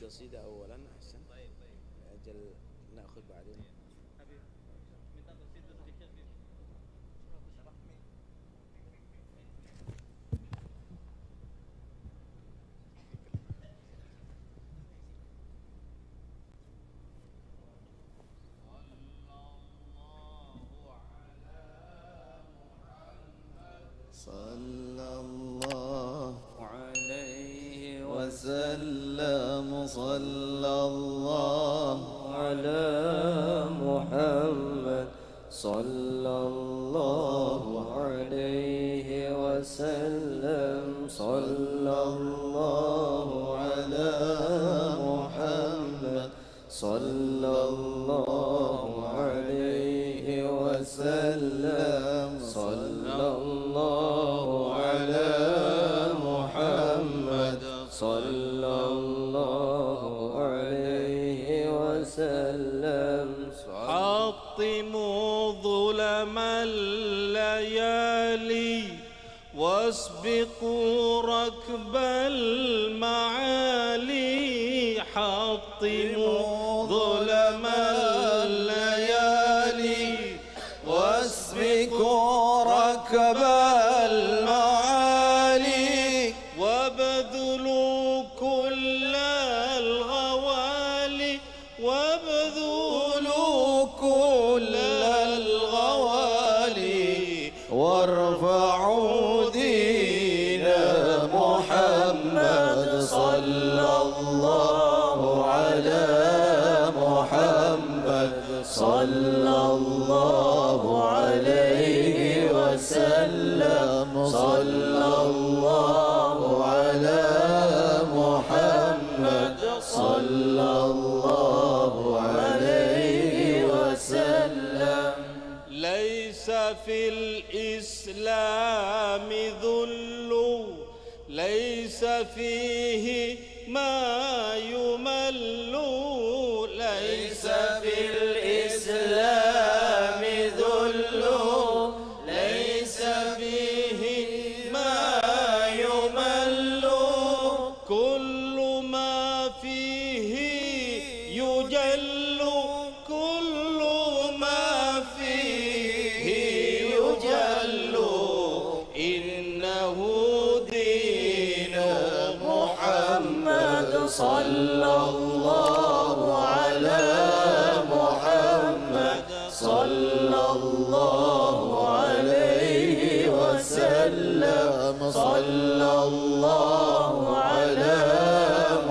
القصيدة أولا أحسن. طيب أجل نأخذ بعدين. حبيبي minta قصيدة sedikit gitu. صلى الله عليه وسلم صلى الله على محمد صلى الله عليه وسلم صلى الله على محمد صلى الله عليه وسلم صلى الله على محمد صلى الله عليه وسلم حطموا ظلم الليالي واسبقوا ركب المعالي حطموا ظلم الليالي واسبقوا ركب المعالي وابذلوا كل الغوالي وابذلوا كل الغوالي وارفعوا دين محمد صلى الله على محمد صلى الله عليه وسلم صلى الله على محمد صلى الله عليه وسلم ليس في الإسلام ذل ليس فيه ما يمل ليس في الإسلام ذل ليس فيه ما يمل كل ما فيه يجل كل ما فيه يجل إنه دين محمد صلى الله على محمد صلى الله عليه وسلم صلى الله على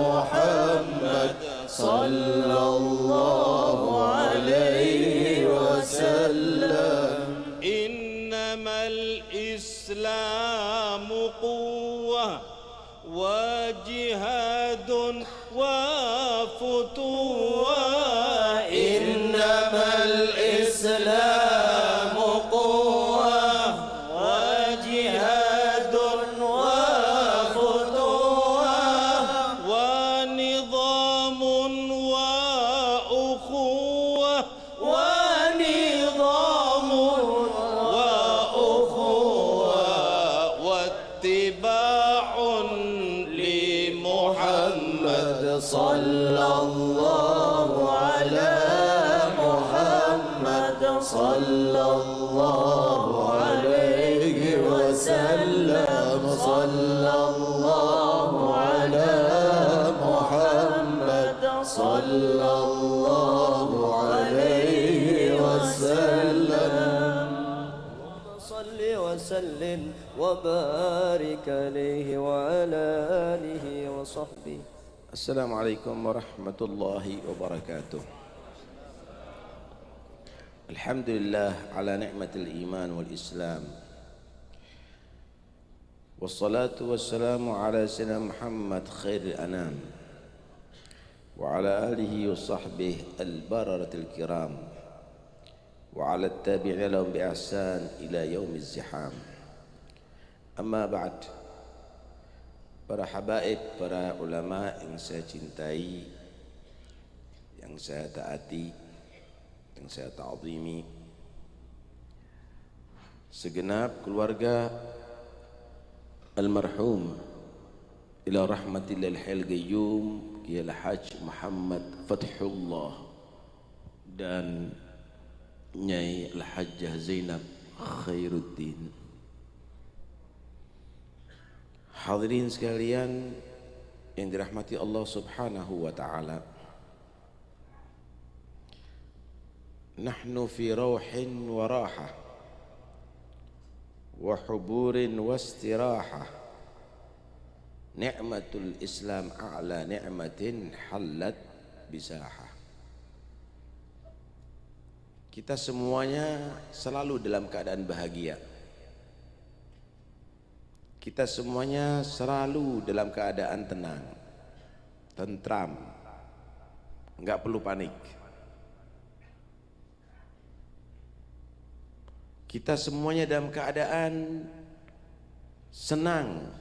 محمد صلى الله عليه وسلم إنما الإسلام قوة وجهاد وفتوة إنما الإسلام قوة وجهاد وفتوة ونظام وأخوة ونظام وأخوة واتباع لمحمد صلى الله على محمد صلى الله عليه وسلم صلى الله على محمد صلى الله عليه وسلم صل وسلم وبارك عليه وعلى آله وصحبه. السلام عليكم ورحمة الله وبركاته. الحمد لله على نعمة الإيمان والإسلام، والصلاة والسلام على سيدنا محمد خير الأنام وعلى آله وصحبه البررة الكرام وعلى التابعين لهم بإحسان إلى يوم الزحام. أما بعد، para habaib, para ulama yang saya cintai, yang saya taati, yang saya ta'zimi, segenap keluarga almarhum ila rahmatillah al-hayyul qayyum Kiai Haji Muhammad Fathullah dan Nyai Al-Hajjah Zainab Khairuddin. Hadirin sekalian yang dirahmati Allah Subhanahu wa taala. Nahnu fi rauhin wa rahah wa huburin wa istirahah. Ni'matul Islam a'la ni'matin halat bisahah. Kita semuanya selalu dalam keadaan bahagia. Kita semuanya selalu dalam keadaan tenang, tentram, enggak perlu panik. Kita semuanya dalam keadaan senang,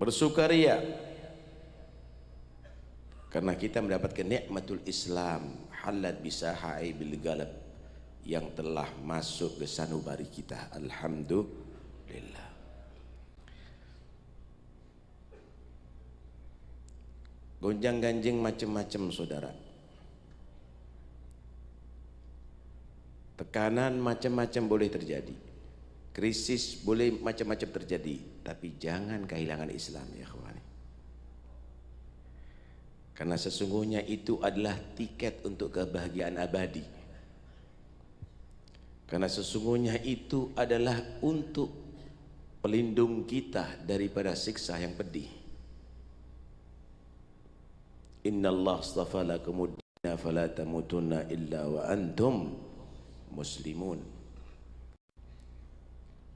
bersukaria, karena kita mendapatkan nikmatul Islam halat bisahai bil galab, yang telah masuk ke sanubari kita. Alhamdulillah. Gonjang ganjing macam-macam saudara, tekanan macam-macam boleh terjadi, krisis boleh macam-macam terjadi, tapi jangan kehilangan Islam ya kawan. Karena sesungguhnya itu adalah tiket untuk kebahagiaan abadi. Karena sesungguhnya itu adalah untuk pelindung kita daripada siksa yang pedih. Innallah astafa lakumud dina fala tamutunna illa wa antum muslimun.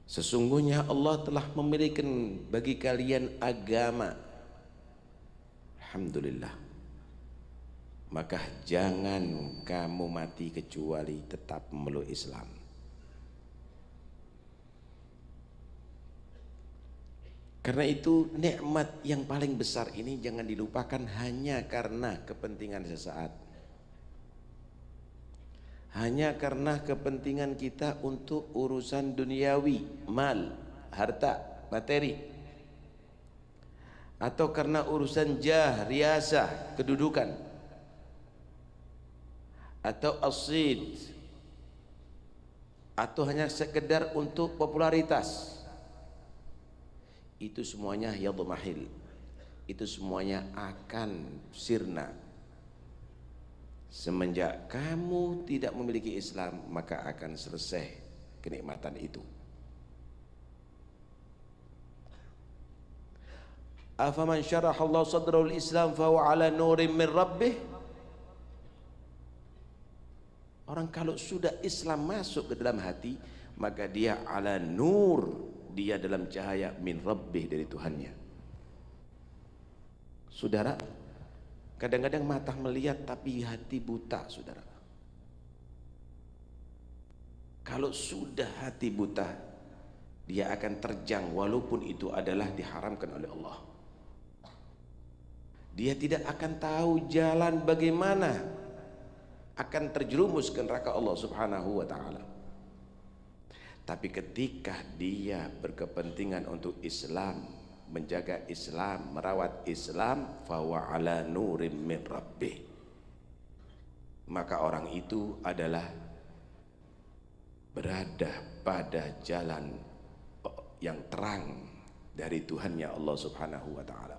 Sesungguhnya Allah telah memberikan bagi kalian agama, alhamdulillah, maka jangan kamu mati kecuali tetap memeluk Islam. Karena itu nikmat yang paling besar ini jangan dilupakan hanya karena kepentingan sesaat, hanya karena kepentingan kita untuk urusan duniawi, mal, harta, materi, atau karena urusan jah, riasah, kedudukan, atau asid, atau hanya sekedar untuk popularitas. Itu semuanya yadmahil, itu semuanya akan sirna. Semenjak kamu tidak memiliki Islam, maka akan selesai kenikmatan itu. Afaman syaraha Allah sadrahu al-Islam fa huwa ala nurin min rabbih. Orang kalau sudah Islam masuk ke dalam hati, maka dia ala nur, dia dalam cahaya min rabbih, dari Tuhannya. Saudara, kadang-kadang mata melihat tapi hati buta, saudara. Kalau sudah hati buta, dia akan terjang walaupun itu adalah diharamkan oleh Allah. Dia tidak akan tahu jalan bagaimana akan terjerumus ke neraka Allah Subhanahu wa taala. Tapi ketika dia berkepentingan untuk Islam, menjaga Islam, merawat Islam, fa wa ala nurim min rabbih, maka orang itu adalah berada pada jalan yang terang dari Tuhannya Allah Subhanahu wa taala.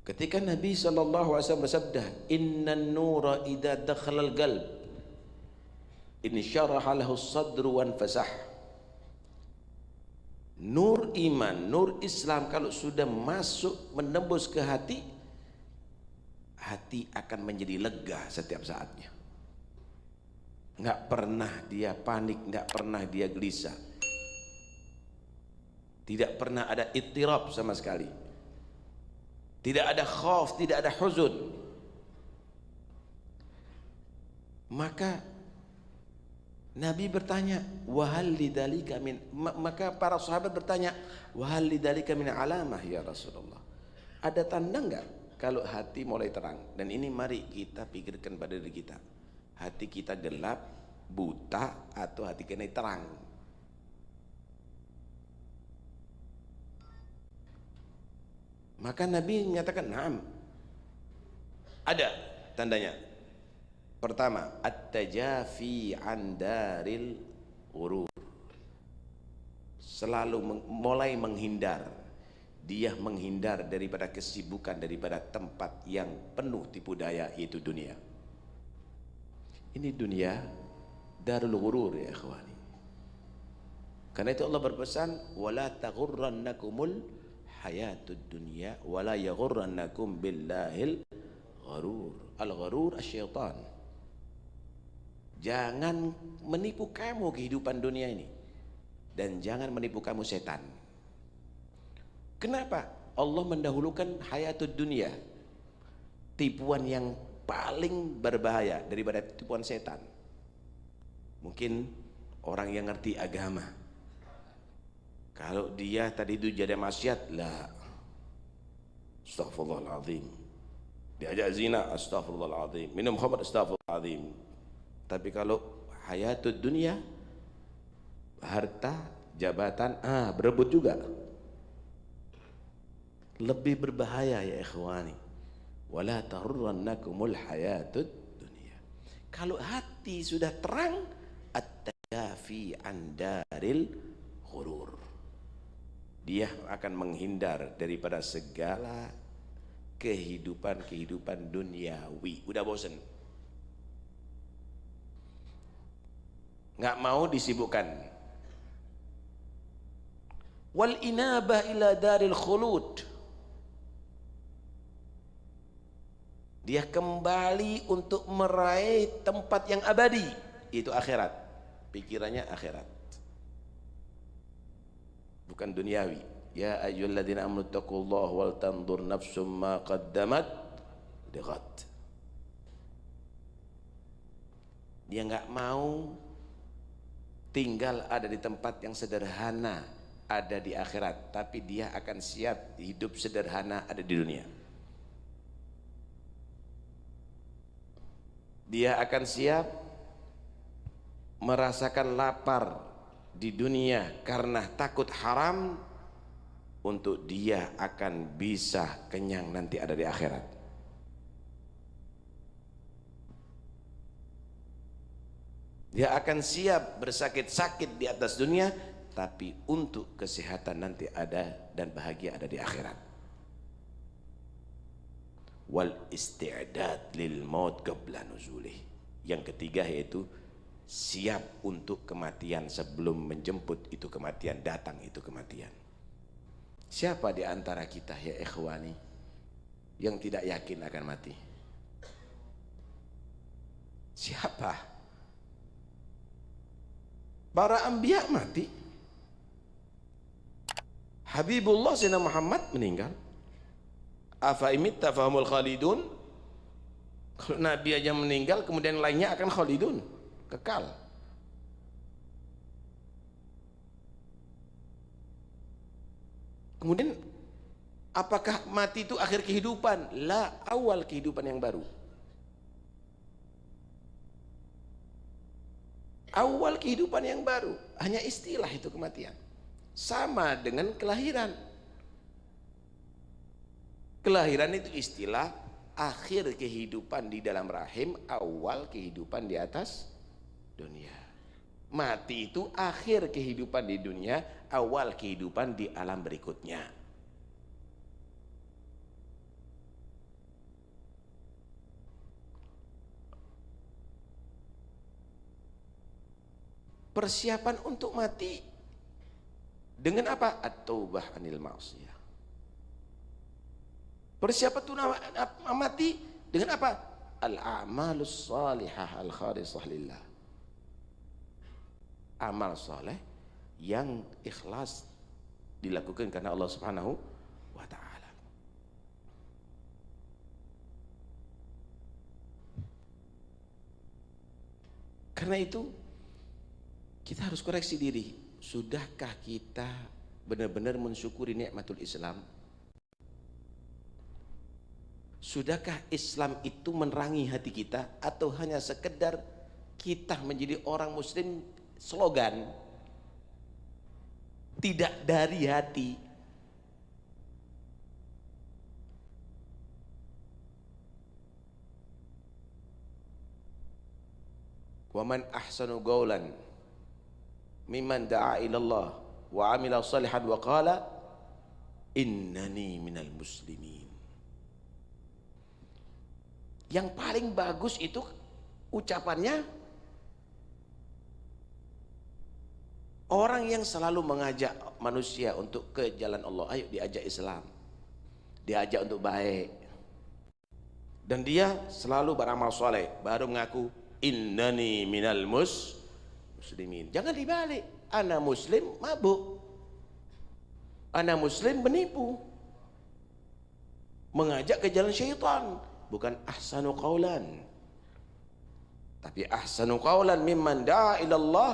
Ketika Nabi sallallahu alaihi wasallam bersabda, "Innan nura idza dakhala al-qalb in syaraha lahu sadru wan fasah." Nur iman, nur Islam kalau sudah masuk menembus ke hati, hati akan menjadi lega setiap saatnya. Nggak pernah dia panik, nggak pernah dia gelisah, tidak pernah ada ittirab sama sekali, tidak ada khauf, tidak ada huzun. Maka Nabi bertanya, wahal lidzalika min, maka para sahabat bertanya, wahal lidzalika min alamah ya Rasulullah. Ada tanda enggak kalau hati mulai terang? Dan ini mari kita pikirkan pada diri kita. Hati kita gelap, buta, atau hati kita terang? Maka Nabi menyatakan, "Na'am." Ada tandanya. Pertama, at-tajafi 'an daril ghurur. Selalu mulai menghindar. Dia menghindar daripada kesibukan, daripada tempat yang penuh tipu daya, yaitu dunia. Ini dunia darul ghurur ya ikhwani. Karena itu Allah berpesan, wala taghurrannakumul hayatud dunya wala yaghurrannakum billahil gharur. Al-gharur asyaitan. Jangan menipu kamu kehidupan dunia ini, dan jangan menipu kamu setan. Kenapa Allah mendahulukan hayatud dunia, tipuan yang paling berbahaya daripada tipuan setan? Mungkin orang yang ngerti agama, kalau dia tadi itu jadi maksiat, lah, astaghfirullahaladzim, diajak zina, astaghfirullahaladzim, minum khamr, astaghfirullahaladzim. Tapi kalau hayatud dunia, harta, jabatan, berebut juga, lebih berbahaya ya ikhwani. Wala taghurrannakumul hayatud dunya. Kalau hati sudah terang, at-tajafi 'an daril ghurur. Dia akan menghindar daripada segala kehidupan duniawi. Udah bosen, nggak mau disibukkan. Wal inabah ila daril khulud. Dia kembali untuk meraih tempat yang abadi, itu akhirat. Pikirannya akhirat, bukan duniawi. Ya ayyuhalladzina amanu taqullaha wal tanzur nafsum ma qaddamat lighad. Dia nggak mau tinggal ada di tempat yang sederhana, ada di akhirat, tapi dia akan siap hidup sederhana ada di dunia. Dia akan siap merasakan lapar di dunia karena takut haram, untuk dia akan bisa kenyang nanti ada di akhirat. Dia akan siap bersakit-sakit di atas dunia, tapi untuk kesehatan nanti ada dan bahagia ada di akhirat. Wal isti'dad lil maut qabla nuzulih. Yang ketiga yaitu siap untuk kematian sebelum menjemput itu kematian, datang itu kematian. Siapa di antara kita ya ikhwani yang tidak yakin akan mati? Siapa? Para anbiya mati. Habibullah Sayyidina Muhammad meninggal. Afa imitta fahumul khalidun. Kalau Nabi aja meninggal, kemudian lainnya akan khalidun, kekal. Kemudian apakah mati itu akhir kehidupan? La, awal kehidupan yang baru. Awal kehidupan yang baru, hanya istilah itu kematian. Sama dengan kelahiran. Kelahiran itu istilah, akhir kehidupan di dalam rahim, awal kehidupan di atas dunia. Mati itu akhir kehidupan di dunia, awal kehidupan di alam berikutnya. Persiapan untuk mati dengan apa? At-taubah anil ma'siyah. Persiapan untuk mati dengan apa? Al-a'malus salihah al-khalisah lillah. Amal saleh yang ikhlas dilakukan karena Allah Subhanahu wa ta'ala. Karena itu kita harus koreksi diri. Sudahkah kita benar-benar mensyukuri nikmatul Islam? Sudahkah Islam itu menerangi hati kita, atau hanya sekedar kita menjadi orang muslim slogan, tidak dari hati? Wa man ahsanu qawlan mimman da'a ila Allah wa amila salihan wa qala innani minal muslimin. Yang paling bagus itu ucapannya orang yang selalu mengajak manusia untuk ke jalan Allah. Ayo diajak Islam, diajak untuk baik, dan dia selalu beramal soleh, baru mengaku innani minal muslimin. Jangan dibalik, ana muslim mabuk, ana muslim menipu, mengajak ke jalan syaitan. Bukan ahsanu qaulan, tapi ahsanu qaulan mimman da'a ila Allah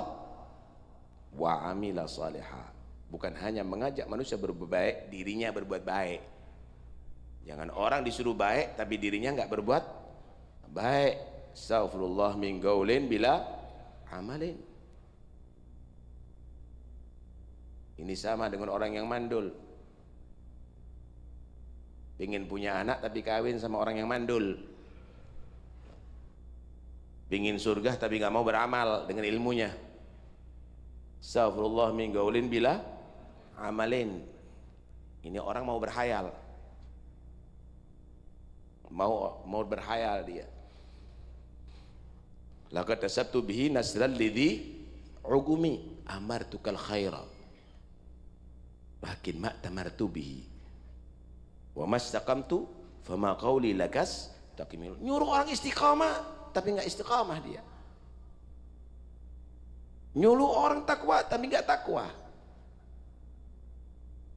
wa amila salihah. Bukan hanya mengajak manusia berbuat baik, dirinya berbuat baik. Jangan orang disuruh baik tapi dirinya enggak berbuat baik. Astaghfirullah min qaulin bila amalin. Ini sama dengan orang yang mandul, pengen punya anak tapi kawin sama orang yang mandul. Pengen surga tapi nggak mau beramal dengan ilmunya. Astaghfirullah min qaulin bila amalin. Ini orang mau berhayal, mau berhayal dia. Laqad tasabtu bihi nasral lidhi ugumi amartukal khaira lakin ma tamartu bihi wa mastaqamtu fama qawli lakas takmil. Nyuruh orang istiqamah tapi enggak istiqamah dia. Nyuruh orang takwa tapi enggak takwa.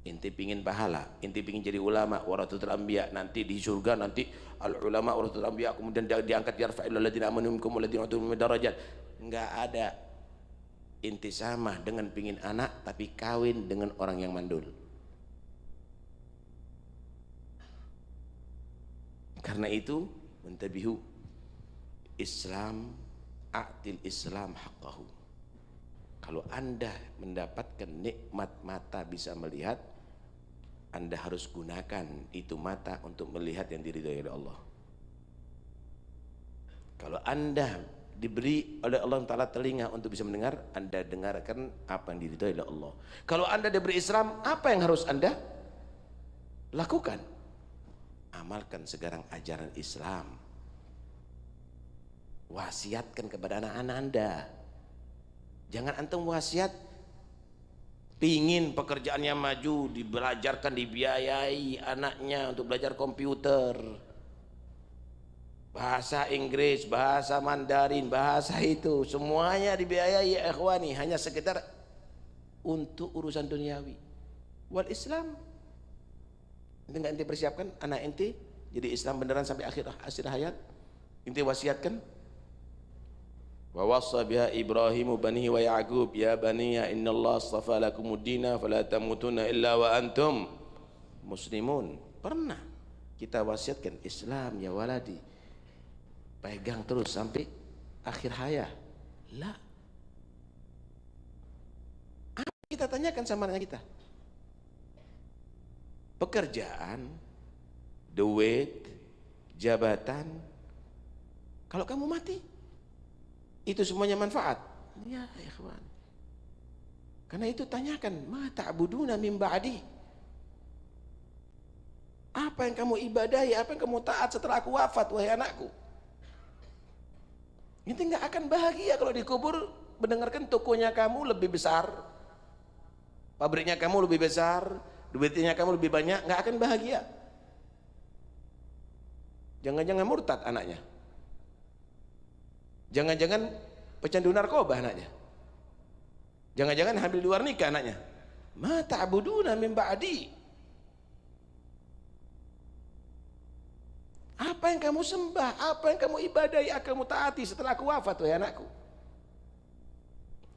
Inti pingin pahala, inti pingin jadi ulama warathul anbiya, nanti di surga nanti al ulama warathul anbiya, kemudian diangkat yarfa'il ladzina amanu minkum walladzina utul ilma darajat. Enggak ada. Inti sama dengan pingin anak tapi kawin dengan orang yang mandul. Karena itu muntabihu, Islam a'til Islam haqqahu. Kalau Anda mendapatkan nikmat mata bisa melihat, Anda harus gunakan itu mata untuk melihat yang diridhai oleh Allah. Kalau Anda diberi oleh Allah Ta'ala telinga untuk bisa mendengar, Anda dengarkan apa yang diridhai oleh Allah. Kalau Anda diberi Islam, apa yang harus Anda lakukan? Amalkan sekarang ajaran Islam. Wasiatkan kepada anak-anak Anda. Jangan antum wasiat pingin pekerjaannya maju, dibelajarkan, dibiayai anaknya untuk belajar komputer, bahasa Inggris, bahasa Mandarin, bahasa itu semuanya dibiayai ya ikhwani, hanya sekedar untuk urusan duniawi. Wal Islam ente nggak ente persiapkan anak ente jadi Islam beneran sampai akhir hayat, ente wasiatkan. Wa wassa biha Ibrahimu banihi wa Ya'qub ya baniya innallaha astafa lakumuddina fala tamutunna illa wa antum muslimun. Pernah kita wasiatkan Islam ya waladi, pegang terus sampai akhir hayat. Lah, apa kita tanyakan sama anak kita? Pekerjaan, duit, jabatan. Kalau kamu mati, itu semuanya manfaat. Ya ikhwan. Karena itu tanyakan, ma ta'buduna min ba'di? Apa yang kamu ibadahi, apa yang kamu taat setelah aku wafat, wahai anakku? Ente enggak akan bahagia kalau dikubur mendengarkan tokonya kamu lebih besar, pabriknya kamu lebih besar, duitnya kamu lebih banyak, enggak akan bahagia. Jangan-jangan murtad anaknya. Jangan-jangan pecandu narkoba anaknya. Jangan-jangan hamil di luar nikah anaknya. Ma ta'buduna min ba'di? Apa yang kamu sembah, apa yang kamu ibadahi, akan kamu taati setelah aku wafat wahai anakku?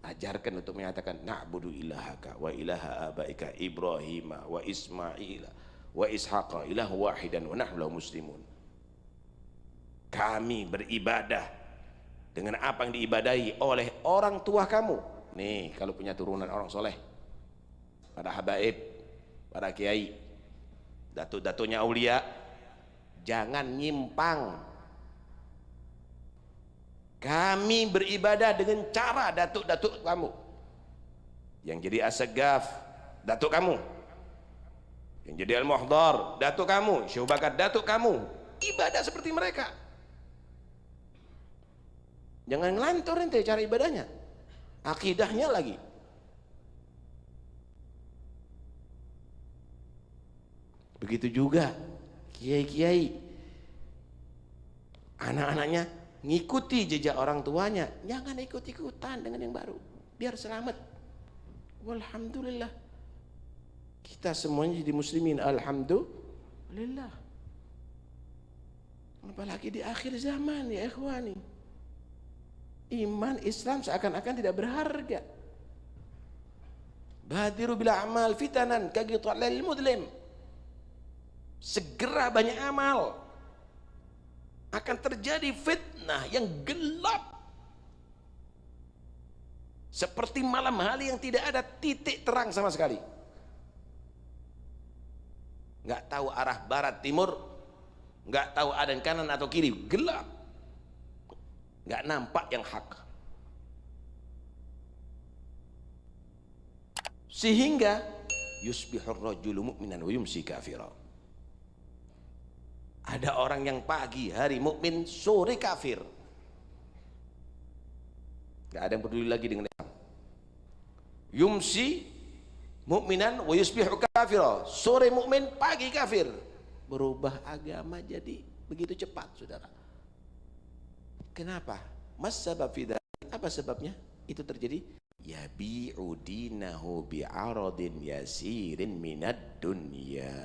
Ajarkan untuk menyatakan na'budu ilahaka wa ilaha abaika Ibrahim wa Ismail wa Ishaqa ilah wahidan wa nahnu lahu muslimun. Kami beribadah dengan apa yang diibadahi oleh orang tua kamu. Nih, kalau punya turunan orang soleh, para habaib, para kiai, datuk-datuknya aulia, jangan nyimpang. Kami beribadah dengan cara datuk-datuk kamu. Yang jadi As-Saggaf, datuk kamu. Yang jadi Al-Muhdar, datuk kamu. Syekh Bakat, datuk kamu. Ibadah seperti mereka. Jangan ngelantur ente cara ibadahnya. Akidahnya lagi. Begitu juga kiai-kiai. Anak-anaknya ngikuti jejak orang tuanya, jangan ikut-ikutan dengan yang baru, biar selamat. Walhamdulillah, kita semuanya jadi muslimin, alhamdulillah. Apalagi di akhir zaman ya ikhwani, iman Islam seakan-akan tidak berharga. Badiru bil a'mal fitanan kaqita'il mudlim. Segera banyak amal, akan terjadi fitnah yang gelap seperti malam hari yang tidak ada titik terang sama sekali, nggak tahu arah barat timur, nggak tahu ada kanan atau kiri, gelap, nggak nampak yang hak. Sehingga yusbihur rajulu mu'minan wa yumsi kafira. Ada orang yang pagi hari mukmin, sore kafir. Gak ada yang peduli lagi dengan Islam. Yumsi mukminan wa yusbihu kafira. Sore mukmin, pagi kafir. Berubah agama jadi begitu cepat, saudara. Kenapa? Mas sabab fidah. Apa sebabnya itu terjadi? Yabi'u dinahu bi'aradin yasirin minad dunya.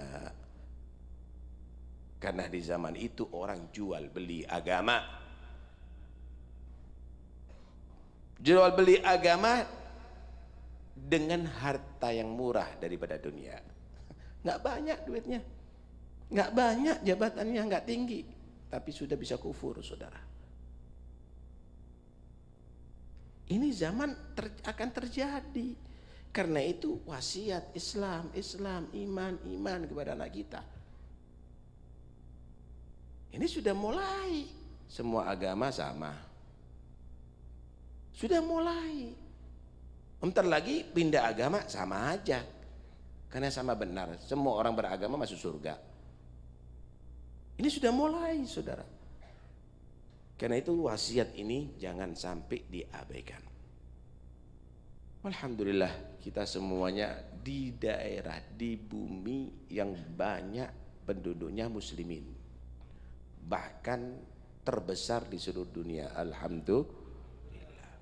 Karena di zaman itu orang jual beli agama. Jual beli agama dengan harta yang murah daripada dunia. Nggak banyak duitnya, nggak banyak jabatannya, nggak tinggi, tapi sudah bisa kufur, saudara. Ini zaman akan terjadi. Karena itu wasiat Islam, iman kepada anak kita. Ini sudah mulai, semua agama sama. Sudah mulai. Bentar lagi pindah agama sama aja. Karena sama benar, semua orang beragama masuk surga. Ini sudah mulai, saudara. Karena itu wasiat ini jangan sampai diabaikan. Alhamdulillah, kita semuanya di daerah, di bumi yang banyak penduduknya muslimin, bahkan terbesar di seluruh dunia, alhamdulillah.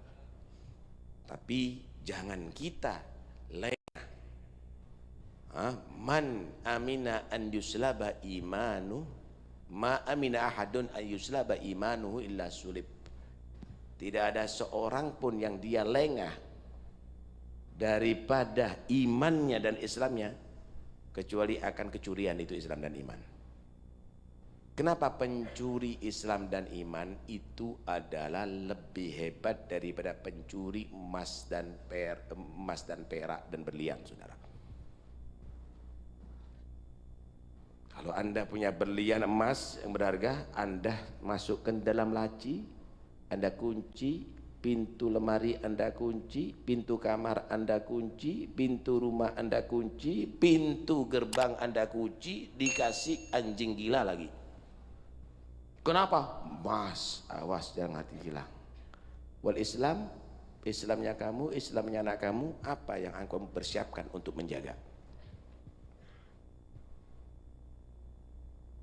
Tapi jangan kita lengah. Man amina an yuslaba imanu, ma amina ahadun an yuslaba imanuhu illa sulib. Tidak ada seorang pun yang dia lengah daripada imannya dan Islamnya kecuali akan kecurian itu Islam dan iman. Kenapa pencuri Islam dan iman itu adalah lebih hebat daripada pencuri emas dan perak dan berlian, saudara? Kalau Anda punya berlian emas yang berharga, Anda masukkan dalam laci, Anda kunci, pintu lemari Anda kunci, pintu kamar Anda kunci, pintu rumah Anda kunci, pintu gerbang Anda kunci, dikasih anjing gila lagi. Kenapa? Mas, awas jangan hati hilang. Wal Islam, Islamnya kamu, Islamnya anak kamu, apa yang engkau persiapkan untuk menjaga?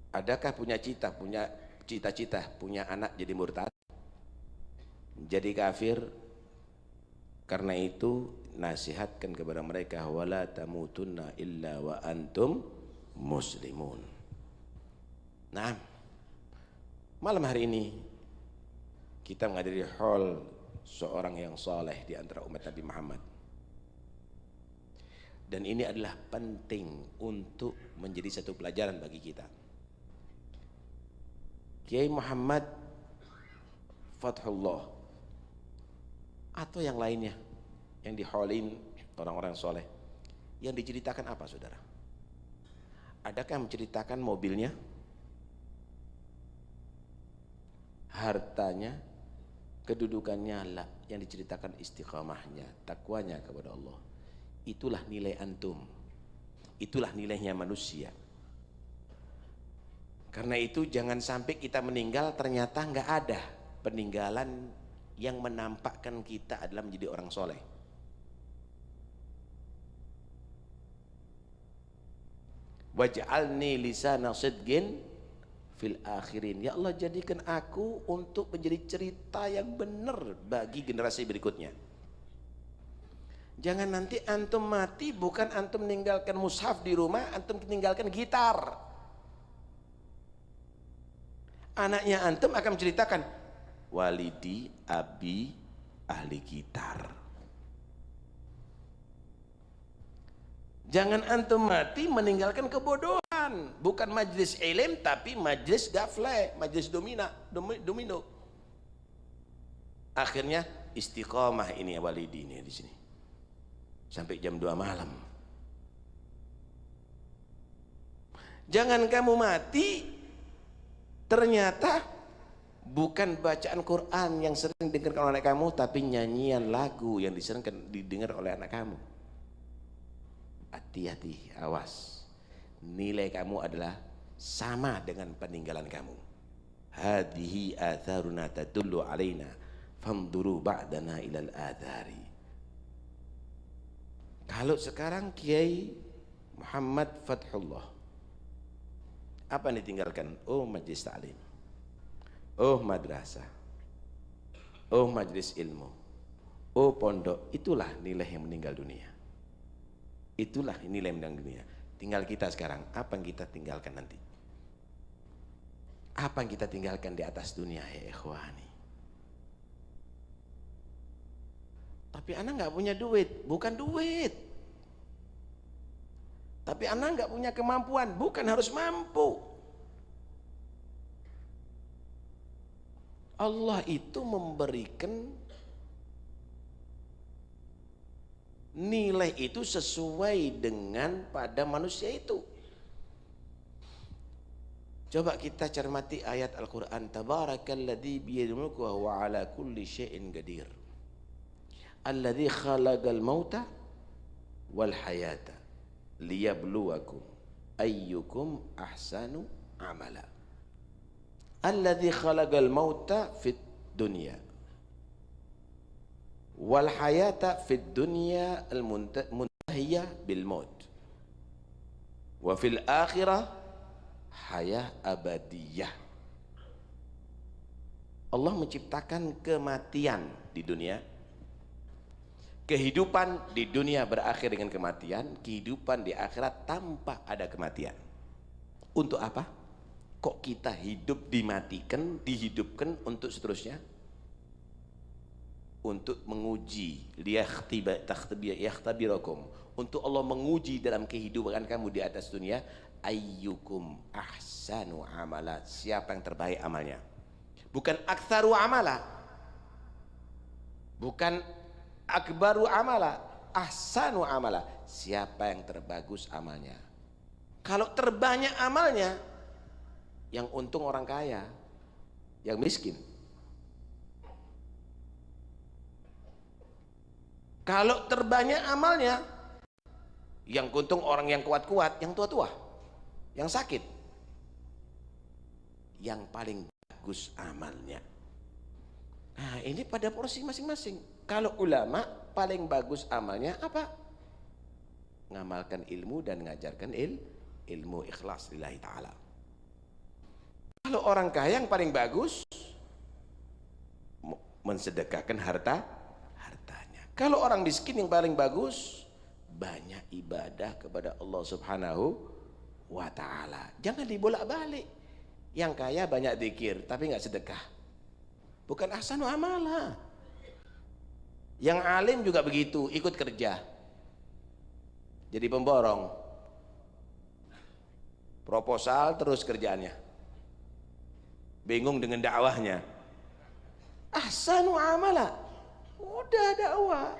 Adakah punya cita-cita, punya anak jadi murtad, jadi kafir? Karena itu nasihatkan kepada mereka, wala tamutunna illa wa antum muslimun. Nah, malam hari ini kita menghadiri haul seorang yang saleh di antara umat Nabi Muhammad. Dan ini adalah penting untuk menjadi satu pelajaran bagi kita. Kiai Muhammad Fathullah atau yang lainnya yang dihaulin orang-orang soleh, yang diceritakan apa, saudara? Adakah menceritakan mobilnya, hartanya, kedudukannya lah yang diceritakan istiqamahnya, takwanya kepada Allah. Itulah nilai antum, itulah nilainya manusia. Karena itu jangan sampai kita meninggal ternyata nggak ada peninggalan yang menampakkan kita adalah menjadi orang soleh. Waj'alni lisana sidqin fil akhirin. Ya Allah, jadikan aku untuk menjadi cerita yang benar bagi generasi berikutnya. Jangan nanti antum mati bukan antum meninggalkan mushaf di rumah, antum meninggalkan gitar. Anaknya antum akan menceritakan, walidi abi ahli gitar. Jangan antum mati meninggalkan kebodohan, bukan majlis ilm tapi majlis gafle, majlis domino. Akhirnya istiqamah ini ya walidi ini di sini. Sampai jam 2 malam. Jangan kamu mati ternyata bukan bacaan Quran yang sering didengarkan oleh kamu, tapi nyanyian lagu yang didengar oleh anak kamu. Hati-hati, awas. Nilai kamu adalah sama dengan peninggalan kamu. Hadhihi atharuna tadullu alaina fanduru ba'dana ilal athari. Kalau sekarang Kiai Muhammad Fathullah, apa yang ditinggalkan? Oh, majlis ta'lim, oh madrasah, oh majlis ilmu, oh pondok. Itulah nilai yang meninggal dunia. Itulah nilai yang meninggal dunia. Tinggal kita sekarang, apa yang kita tinggalkan nanti? Apa yang kita tinggalkan di atas dunia ya ikhwani? Tapi anak nggak punya duit, bukan duit. Tapi anak nggak punya kemampuan, bukan harus mampu. Allah itu memberikan nilai itu sesuai dengan pada manusia itu. Coba kita cermati ayat Al-Quran. Tabarakalladzi biyadihil mulku wa huwa ala kulli syai'in qadir. Alladzi khalaqal mauta wal hayata liyabluwakum ayyukum ahsanu amala. Alladzi khalaqal mauta fid dunya wal hayata fid dunya al muntahiyah bil maut wa fil akhirah hayah abadiyah. Allah menciptakan kematian di dunia, kehidupan di dunia berakhir dengan kematian, kehidupan di akhirat tanpa ada kematian. Untuk apa? Kok kita hidup dimatikan, dihidupkan untuk seterusnya? Untuk menguji, liyahtabirakum, untuk Allah menguji dalam kehidupan kamu di atas dunia, ayyukum ahsanu amala, siapa yang terbaik amalnya. Bukan aktsaru amala, bukan akbaru amala, ahsanu amala, siapa yang terbagus amalnya. Kalau terbanyak amalnya, yang untung orang kaya, yang miskin. Kalau terbanyak amalnya, yang untung orang yang kuat-kuat, yang tua-tua, yang sakit. Yang paling bagus amalnya. Nah, ini pada porsi masing-masing. Kalau ulama paling bagus amalnya apa? Ngamalkan ilmu dan ngajarkan ilmu, ikhlas lillahi ta'ala. Kalau orang kaya yang paling bagus mensedekahkan hartanya. Kalau orang miskin yang paling bagus banyak ibadah kepada Allah Subhanahu wa ta'ala. Jangan dibolak-balik. Yang kaya banyak zikir tapi nggak sedekah, bukan ahsanu amala. Yang alim juga begitu, ikut kerja jadi pemborong, proposal terus kerjaannya, bingung dengan dakwahnya. Ahsanu amala, udah dakwah.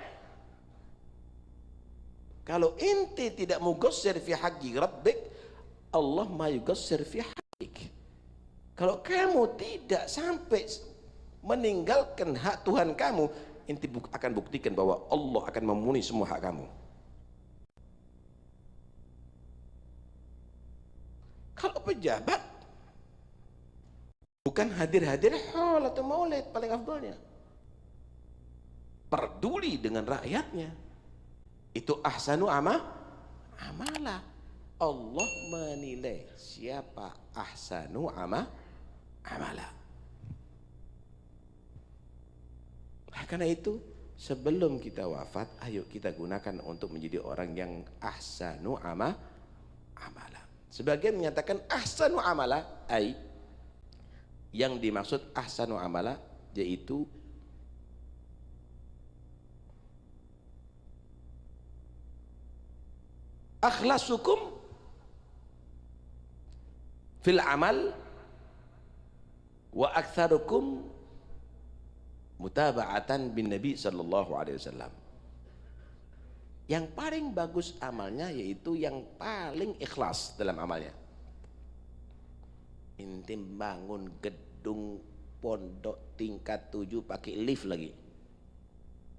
Kalau inti tidak mugassir fi haqqi rabbik, Allah ma yugassir fi haqqik. Kalau kamu tidak sampai meninggalkan hak Tuhan kamu, inti akan buktikan bahwa Allah akan memenuhi semua hak kamu. Kalau pejabat bukan hadir-hadir haul atau maulid paling afdalnya, peduli dengan rakyatnya, itu ahsanu amala. Allah menilai siapa ahsanu amala. Karena itu sebelum kita wafat, ayo kita gunakan untuk menjadi orang yang ahsanu amala. Sebagian menyatakan ahsanu amala, yang dimaksud ahsanu amala yaitu akhlasukum fil amal wa aktsarukum mutaba'atan bin Nabi sallallahu alaihi wasallam. Yang paling bagus amalnya yaitu yang paling ikhlas dalam amalnya. Inti bangun gedung pondok tingkat 7 pakai lift lagi,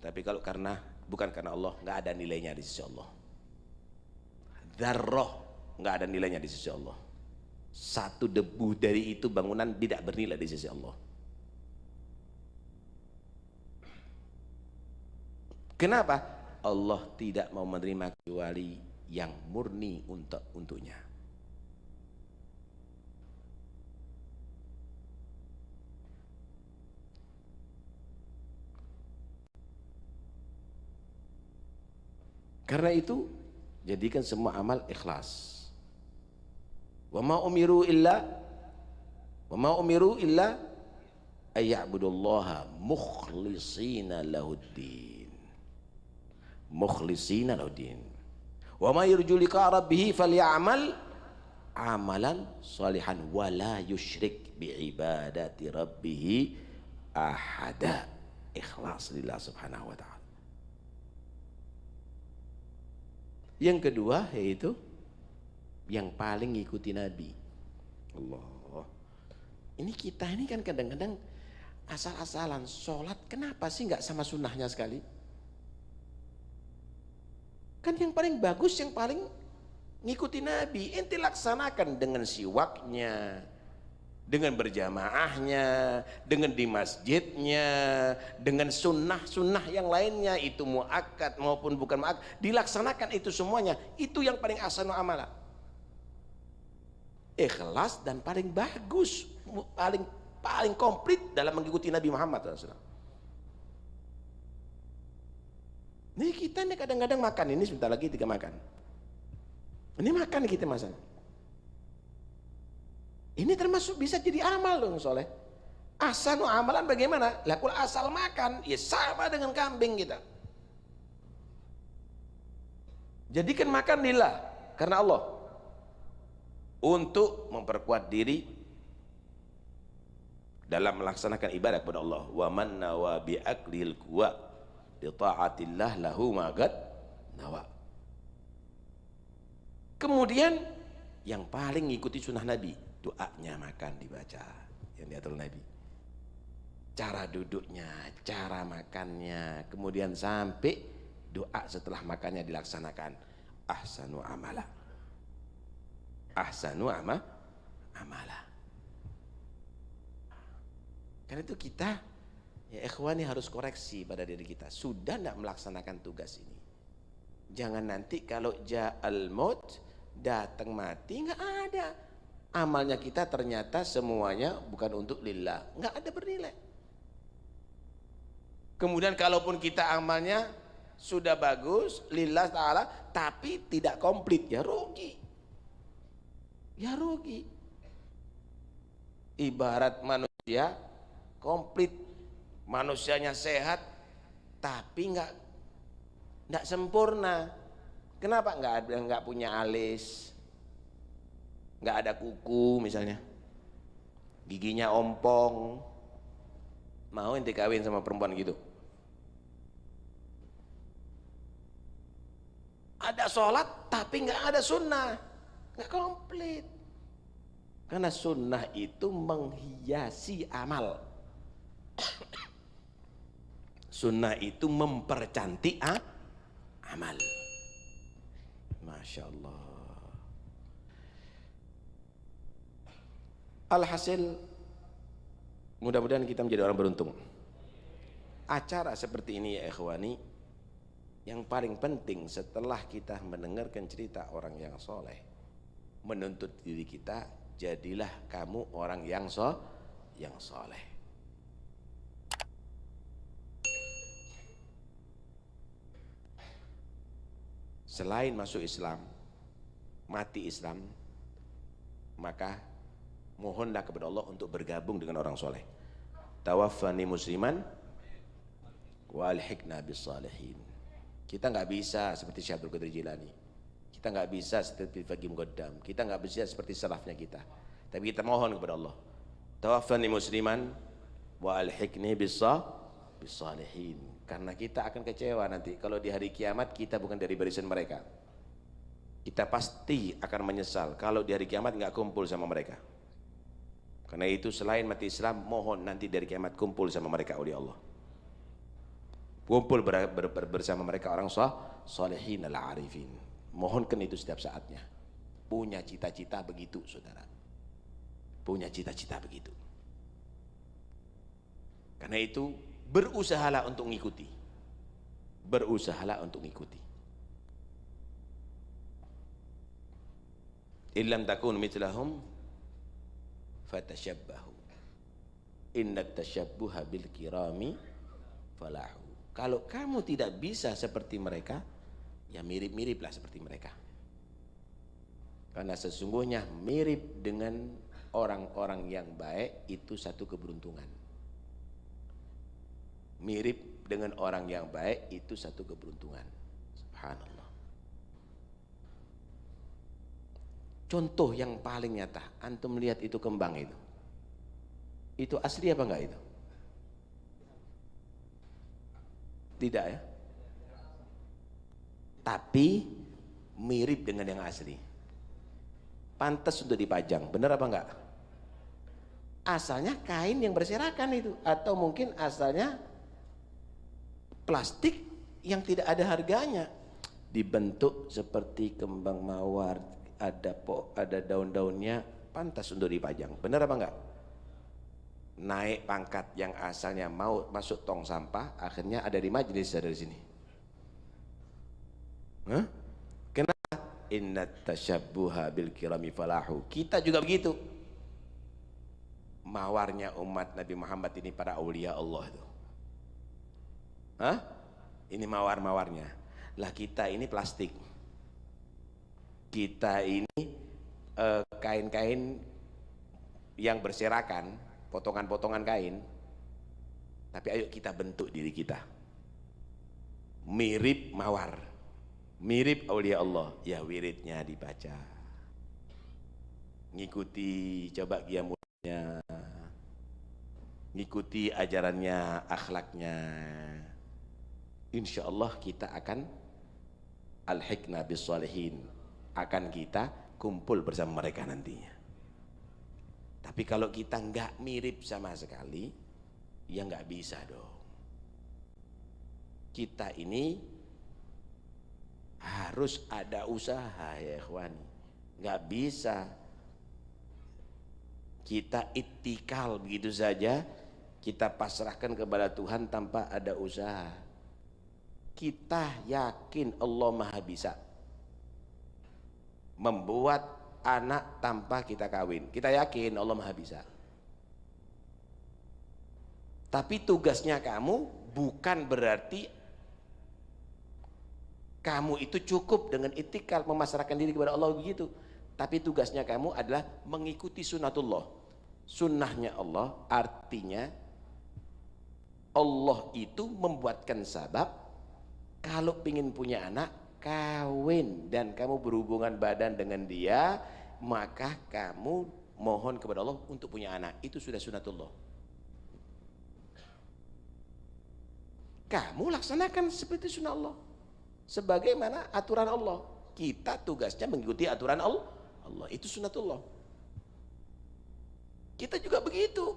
tapi kalau bukan karena Allah, nggak ada nilainya di sisi Allah. Dzarrah nggak ada nilainya di sisi Allah. Satu debu dari itu bangunan tidak bernilai di sisi Allah. Kenapa? Allah tidak mau menerima kecuali yang murni untuknya. Karena itu jadikan semua amal ikhlas. Wa ma umiru illa ayya'budullaha mukhlishina lahuddin. Mukhlishina lahuddin. Wa ma yurju liqa rabbih falyamal amalan salihan wa la yusyrik bi ibadati rabbih ahada. Ikhlas lillah subhanahu wa ta'ala. Yang kedua yaitu yang paling ngikuti Nabi. Allah. Ini kita ini kan kadang-kadang asal-asalan sholat, kenapa sih nggak sama sunnahnya sekali? Kan yang paling bagus, yang paling ngikuti Nabi. Ente laksanakan dengan siwaknya, dengan berjamaahnya, dengan di masjidnya, dengan sunnah-sunnah yang lainnya, itu muakkad maupun bukan muakkad, dilaksanakan itu semuanya. Itu yang paling ahsanu amala, ikhlas dan paling bagus, paling komplit dalam mengikuti Nabi Muhammad SAW. Nih kita nih kadang-kadang makan, ini sebentar lagi 3 makan. Ini makan kita masak. Ini termasuk bisa jadi amal dong soleh. Asal amalan bagaimana? Lah kalau asal makan, ya sama dengan kambing kita. Jadikan makan lillah, karena Allah, untuk memperkuat diri dalam melaksanakan ibadah kepada Allah. Wa man nawa bi aklil kuwa li ta'atillah lahu magad nawa. Kemudian yang paling ngikuti sunnah Nabi, doanya makan dibaca yang diatur Nabi, cara duduknya, cara makannya, kemudian sampai doa setelah makannya dilaksanakan. Ahsanu amala, ahsanu amala. Karena itu kita, ya ikhwani, harus koreksi pada diri kita. Sudah tidak melaksanakan tugas ini, jangan nanti kalau ja'al maut, datang mati, nggak ada amalnya kita, ternyata semuanya bukan untuk lillah, nggak ada bernilai. Kemudian kalaupun kita amalnya sudah bagus lillah ta'ala, tapi tidak komplit, ya rugi. Ya rugi. Ibarat manusia komplit, manusianya sehat tapi nggak sempurna. Kenapa? Nggak punya alis, nggak ada kuku misalnya, giginya ompong. Mau ente kawin sama perempuan gitu? Ada sholat tapi nggak ada sunnah, nggak komplit. Karena sunnah itu menghiasi amal. Sunnah itu mempercantik amal. Masya Allah. Alhasil, mudah-mudahan kita menjadi orang beruntung. Acara seperti ini ya ikhwani, yang paling penting setelah kita mendengarkan cerita orang yang soleh, menuntut diri kita, jadilah kamu orang yang soleh. Selain masuk Islam, mati Islam, maka mohonlah kepada Allah untuk bergabung dengan orang soleh. Tawaffani musliman wa alhiqna bis salihin. Kita nggak bisa seperti Syekh Abdul Qadir Jilani, kita nggak bisa seperti Faqih Muqaddam, kita nggak bisa seperti salafnya kita, tapi kita mohon kepada Allah, tawaffani musliman wa alhiqni bis salihin. Karena kita akan kecewa nanti kalau di hari kiamat kita bukan dari barisan mereka. Kita pasti akan menyesal kalau di hari kiamat nggak kumpul sama mereka. Karena itu selain mati Islam, mohon nanti dari kiamat kumpul sama mereka oleh Allah. Kumpul bersama mereka orang salihin al-arifin. Mohonkan itu setiap saatnya. Punya cita-cita begitu, saudara. Punya cita-cita begitu. Karena itu berusahalah untuk mengikuti. Berusahalah untuk mengikuti. Illam takun mithlahum fatashabbahu. Innat tashabbuha bil kirami falahu. Kalau kamu tidak bisa seperti mereka, ya mirip-miriplah seperti mereka. Karena sesungguhnya mirip dengan orang-orang yang baik itu satu keberuntungan. Mirip dengan orang yang baik itu satu keberuntungan. Subhanallah. Contoh yang paling nyata, antum lihat itu kembang itu. Itu asli apa enggak itu? Tidak ya? Tapi mirip dengan yang asli. Pantas untuk dipajang, benar apa enggak? Asalnya kain yang berserakan itu, atau mungkin asalnya plastik yang tidak ada harganya, dibentuk seperti kembang mawar, ada daun-daunnya, pantas untuk dipajang, benar apa enggak? Naik pangkat yang asalnya mau masuk tong sampah, akhirnya ada di majelis dari sini. Kenapa? Innat tashabbuha bil kirami falahu. Kita juga begitu. Mawarnya umat Nabi Muhammad ini para aulia Allah itu. Ini mawar-mawarnya. Lah kita ini plastik. Kita ini kain-kain yang berserakan, potongan-potongan kain. Tapi ayo kita bentuk diri kita mirip mawar, mirip aulia Allah. Ya wiridnya dibaca, ngikuti coba qiyamulnya, ngikuti ajarannya, akhlaknya. Insya Allah kita akan alhiqna bis salihin, akan kita kumpul bersama mereka nantinya. Tapi kalau kita nggak mirip sama sekali, ya nggak bisa dong. Kita ini harus ada usaha ya ikhwani. Nggak bisa kita ittikal begitu saja, kita pasrahkan kepada Tuhan tanpa ada usaha. Kita yakin Allah Maha Bisa membuat anak tanpa kita kawin. Kita yakin Allah Maha Bisa. Tapi tugasnya kamu bukan berarti kamu itu cukup dengan itikal memasrahkan diri kepada Allah begitu. Tapi tugasnya kamu adalah mengikuti sunnatullah. Sunnahnya Allah artinya Allah itu membuatkan sebab. Kalau ingin punya anak, kawin dan kamu berhubungan badan dengan dia, maka kamu mohon kepada Allah untuk punya anak. Itu sudah sunnatullah. Kamu laksanakan seperti sunnah Allah, sebagaimana aturan Allah. Kita tugasnya mengikuti aturan Allah. Itu sunnatullah. Kita juga begitu.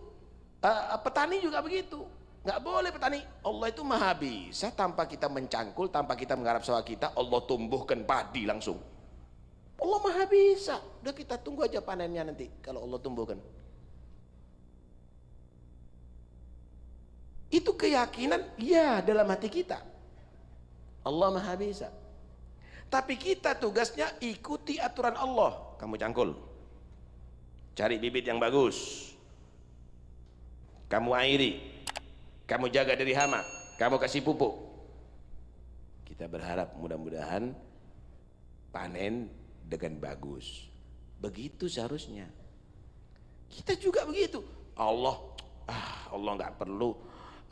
Petani juga begitu. Nggak boleh petani. Allah itu maha bisa tanpa kita mencangkul, tanpa kita menggarap sawah kita, Allah tumbuhkan padi langsung. Allah maha bisa. Udah kita tunggu aja panennya nanti kalau Allah tumbuhkan. Itu keyakinan ya dalam hati kita. Allah maha bisa. Tapi kita tugasnya ikuti aturan Allah. Kamu cangkul, cari bibit yang bagus, kamu airi, kamu jaga dari hama, kamu kasih pupuk. Kita berharap mudah-mudahan panen dengan bagus. Begitu seharusnya. Kita juga begitu. Allah nggak perlu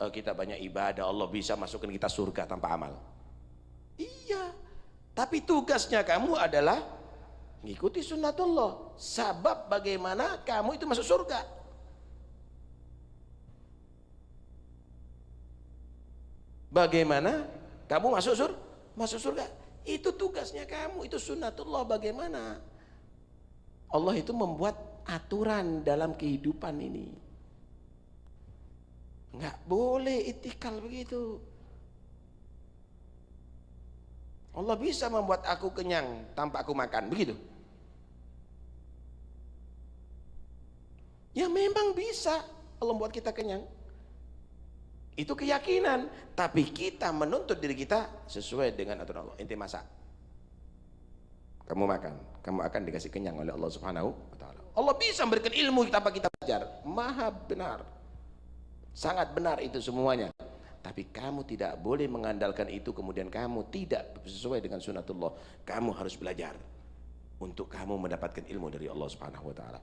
kita banyak ibadah, Allah bisa masukkan kita surga tanpa amal. Iya, tapi tugasnya kamu adalah ngikuti sunnatullah. Sabab bagaimana kamu itu masuk surga. Bagaimana kamu masuk surga? Itu tugasnya kamu, itu sunnatullah. Bagaimana Allah itu membuat aturan dalam kehidupan ini. Nggak boleh itikal begitu. Allah bisa membuat aku kenyang tanpa aku makan, begitu? Ya memang bisa Allah membuat kita kenyang. Itu keyakinan, tapi kita menuntut diri kita sesuai dengan aturan Allah. Inti masak, kamu makan, kamu akan dikasih kenyang oleh Allah Subhanahu wa taala. Allah bisa memberikan ilmu tanpa kita belajar. Maha benar. Sangat benar itu semuanya. Tapi kamu tidak boleh mengandalkan itu kemudian kamu tidak sesuai dengan sunnatullah. Kamu harus belajar untuk kamu mendapatkan ilmu dari Allah Subhanahu wa taala.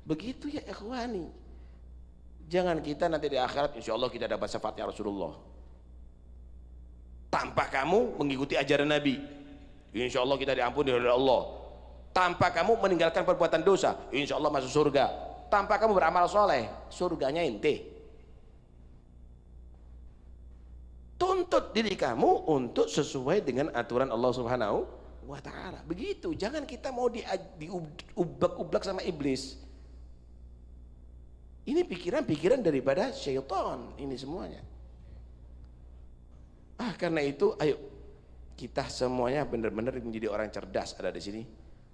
Begitu ya ikhwani. Jangan kita nanti di akhirat insya Allah kita dapat syafaatnya Rasulullah tanpa kamu mengikuti ajaran Nabi. Insya Allah kita diampuni oleh Allah tanpa kamu meninggalkan perbuatan dosa. Insya Allah masuk surga tanpa kamu beramal soleh. Surganya ente. Tuntut diri kamu untuk sesuai dengan aturan Allah Subhanahu wa ta'ala. Begitu. Jangan kita mau diubak-ubak sama iblis. Ini pikiran-pikiran daripada syaitan ini semuanya. Karena itu ayo kita semuanya benar-benar menjadi orang cerdas ada di sini.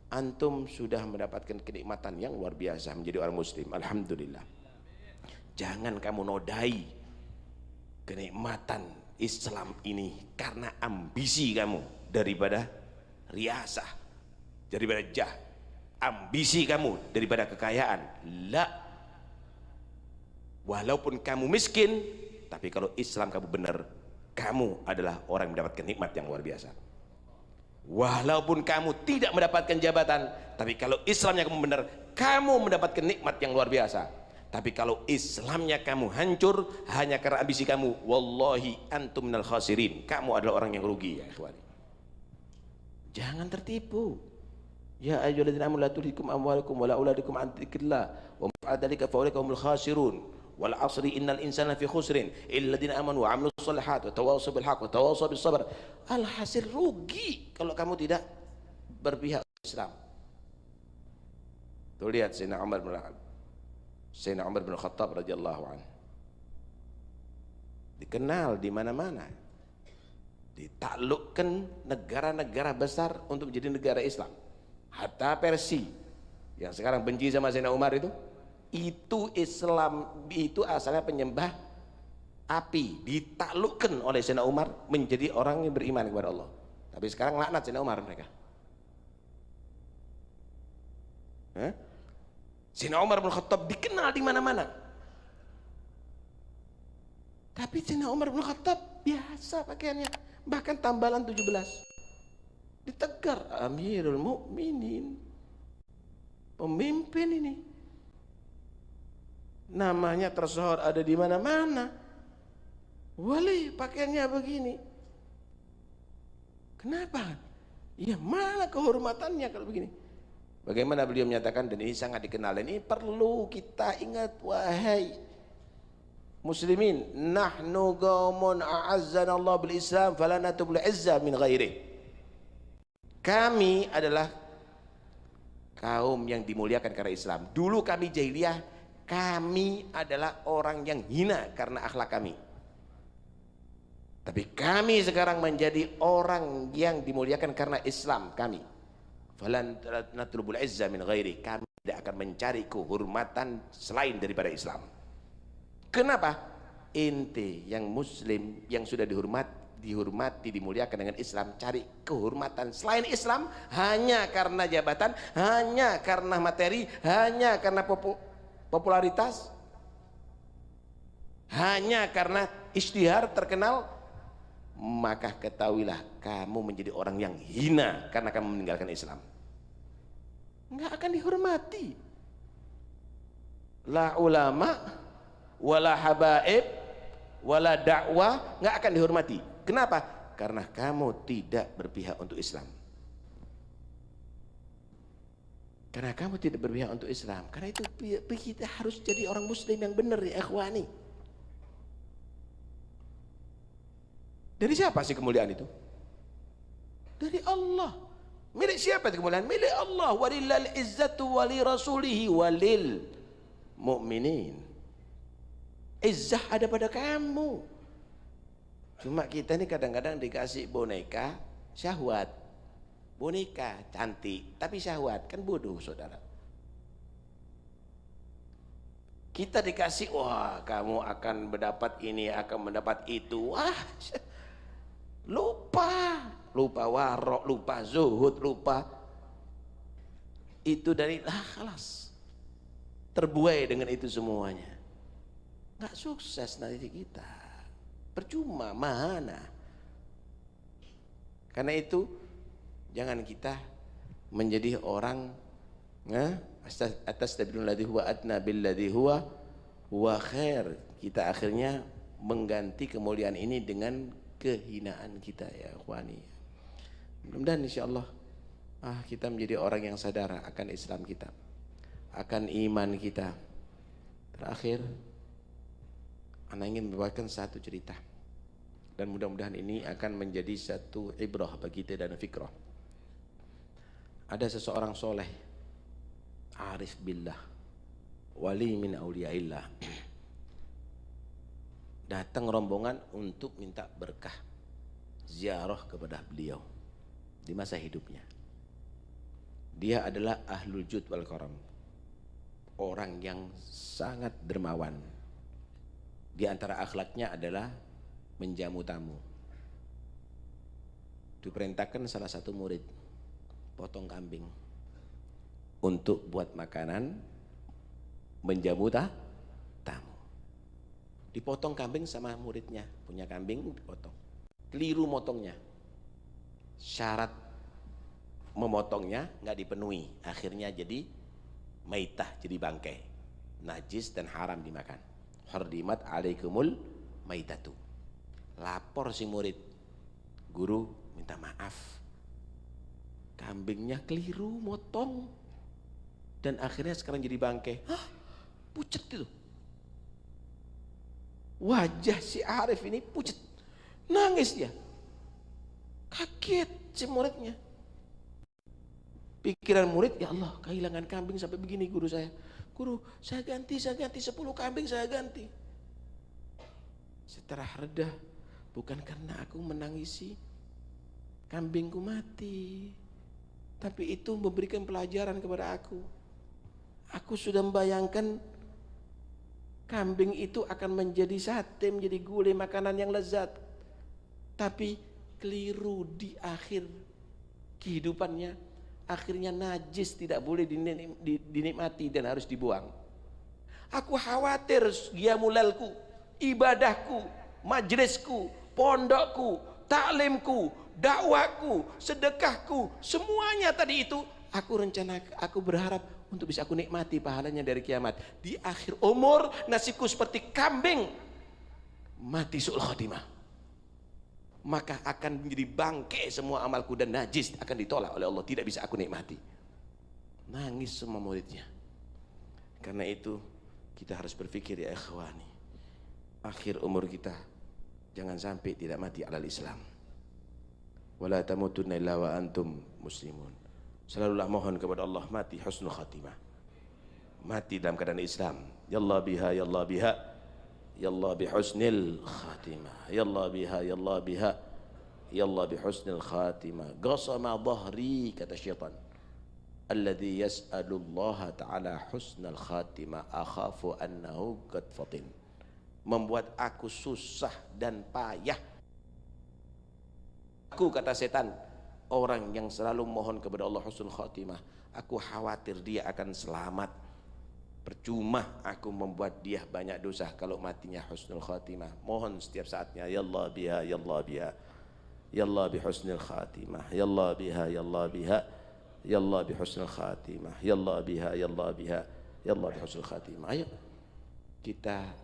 Antum sudah mendapatkan kenikmatan yang luar biasa menjadi orang muslim. Alhamdulillah. Jangan kamu nodai kenikmatan Islam ini karena ambisi kamu daripada riasah, daripada jah, ambisi kamu daripada kekayaan. La. Walaupun kamu miskin, tapi kalau Islam kamu benar, kamu adalah orang yang mendapatkan nikmat yang luar biasa. Walaupun kamu tidak mendapatkan jabatan, tapi kalau Islamnya kamu benar, kamu mendapatkan nikmat yang luar biasa. Tapi kalau Islamnya kamu hancur hanya karena ambisi kamu, wallahi antum minal khasirin. Kamu adalah orang yang rugi ya ikhwani. Jangan tertipu. Ya ayyuhalladzina amanu la tulhikum amwalukum wala auladukum an dzikrillah wa man fa'ala dzalika fa ulaika humul khasirun. Wal asri innal insana fi khusrin illa alladziina amanu wa 'amilus shalihat wa tawassaw bil haqq wa tawassaw bis sabr. Alhasil rugi kalau kamu tidak berpihak Islam. Tuh lihat Sayyidina Umar bin Khattab radhiyallahu anhu. Dikenal di mana-mana. Ditaklukkan negara-negara besar untuk menjadi negara Islam. Hatta Persia yang sekarang benci sama Sayyidina Umar itu Islam itu asalnya penyembah api, ditaklukkan oleh Sayyidina Umar menjadi orang yang beriman kepada Allah. Tapi sekarang laknat Sayyidina Umar mereka. Sayyidina Umar bin Khattab dikenal di mana-mana. Tapi Sayyidina Umar bin Khattab biasa pakaiannya, bahkan tambalan 17. Ditegar Amirul Mukminin, pemimpin ini. Namanya tersohor ada di mana-mana. Wali pakaiannya begini. Kenapa? Ya mana kehormatannya kalau begini? Bagaimana beliau menyatakan, dan ini sangat dikenal, dan ini perlu kita ingat wahai muslimin, nahnu qaumun a'azzana Allah bil Islam fala natubul izza min ghairi. Kami adalah kaum yang dimuliakan karena Islam. Dulu kami jahiliyah kami adalah orang yang hina karena akhlak kami. Tapi kami sekarang menjadi orang yang dimuliakan karena Islam kami. Falan natlubul izza min ghairi. Kami tidak akan mencari kehormatan selain daripada Islam. Kenapa? Ente yang muslim yang sudah dihormati, dimuliakan dengan Islam, cari kehormatan selain Islam hanya karena jabatan, hanya karena materi, hanya karena popularitas, hanya karena ishtihar terkenal, maka ketahuilah kamu menjadi orang yang hina karena kamu meninggalkan Islam. Nggak akan dihormati. La ulama wala habaib wala dakwah, nggak akan dihormati. Kenapa? Karena kamu tidak berpihak untuk Islam. Karena kamu tidak berpihak untuk Islam. Karena itu kita harus jadi orang muslim yang benar ya ikhwani. Dari siapa sih kemuliaan itu? Dari Allah. Milik siapa itu kemuliaan? Milik Allah. Walillal izzatu wali rasulihi walil mu'minin. Izzah ada pada kamu. Cuma kita ini kadang-kadang dikasih boneka syahwat. Boneka cantik tapi syahwat, kan bodoh saudara. Kita dikasih, wah kamu akan mendapat ini, akan mendapat itu. Wah, lupa warok, lupa zuhud, lupa itu dari khalas, terbuai dengan itu semuanya. Nggak sukses nanti kita, percuma, mana. Karena itu jangan kita menjadi orang atastabdilul ladzi huwa adna bil ladzi huwa khair. Kita akhirnya mengganti kemuliaan ini dengan kehinaan kita ya ikhwani. Mudah-mudahan insyaallah kita menjadi orang yang sadar akan Islam kita, akan iman kita. Terakhir ana ingin membawakan satu cerita, dan mudah-mudahan ini akan menjadi satu ibrah bagi kita dan fikrah. Ada seseorang soleh, arif billah, wali min auliyaillah, datang rombongan untuk minta berkah ziarah kepada beliau di masa hidupnya. Dia adalah ahlul jud wal karam, orang yang sangat dermawan. Di antara akhlaknya adalah menjamu tamu. Diperintahkan salah satu murid potong kambing untuk buat makanan, menjamu tamu. Dipotong kambing sama muridnya, punya kambing dipotong, keliru motongnya, syarat memotongnya nggak dipenuhi, akhirnya jadi maitah, jadi bangkai, najis dan haram dimakan. Hardimat alaikumul maitatu. Lapor si murid, guru minta maaf, kambingnya keliru motong dan akhirnya sekarang jadi bangkai. Hah, pucet itu. Wajah si Arif ini pucet, nangis dia, kaget si muridnya. Pikiran murid, ya Allah, kehilangan kambing sampai begini guru saya. Guru, saya ganti 10 kambing saya ganti. Setelah reda, bukan karena aku menangisi kambingku mati, tapi itu memberikan pelajaran kepada aku. Aku sudah membayangkan kambing itu akan menjadi sate, menjadi gulai, makanan yang lezat. Tapi keliru di akhir kehidupannya. Akhirnya najis, tidak boleh dinikmati dan harus dibuang. Aku khawatir giamulalku, ibadahku, majlisku, pondokku, taklimku, dakwaku, sedekahku, semuanya tadi itu aku rencana, aku berharap untuk bisa aku nikmati pahalanya dari kiamat. Di akhir umur nasibku seperti kambing mati su'ul khatimah, maka akan menjadi bangkai semua amalku dan najis, akan ditolak oleh Allah, tidak bisa aku nikmati. Nangis semua muridnya. Karena itu kita harus berpikir ya ikhwani, akhir umur kita jangan sampai tidak mati alal Islam. Wala tamutunna illa wa antum muslimun. Selalulah mohon kepada Allah mati husnul khatimah, mati dalam keadaan Islam. yalla biha yalla biha yalla bihusnil khatimah, yalla biha yalla biha yalla bihusnil khatimah. Qasama dhahri, kata syaitan, alladhi yas'alullaha ta'ala husnal khatimah akhafu annahu qad fatin. Membuat aku susah dan payah. Aku, kata setan, orang yang selalu mohon kepada Allah husnul khatimah, aku khawatir dia akan selamat. Percuma aku membuat dia banyak dosa kalau matinya husnul khatimah. Mohon setiap saatnya, yalla biha yalla biha yalla bihusnil khatimah, yalla biha yalla biha yalla bihusnil khatimah, yalla biha yalla biha yalla bihusnil khatimah. Ayo kita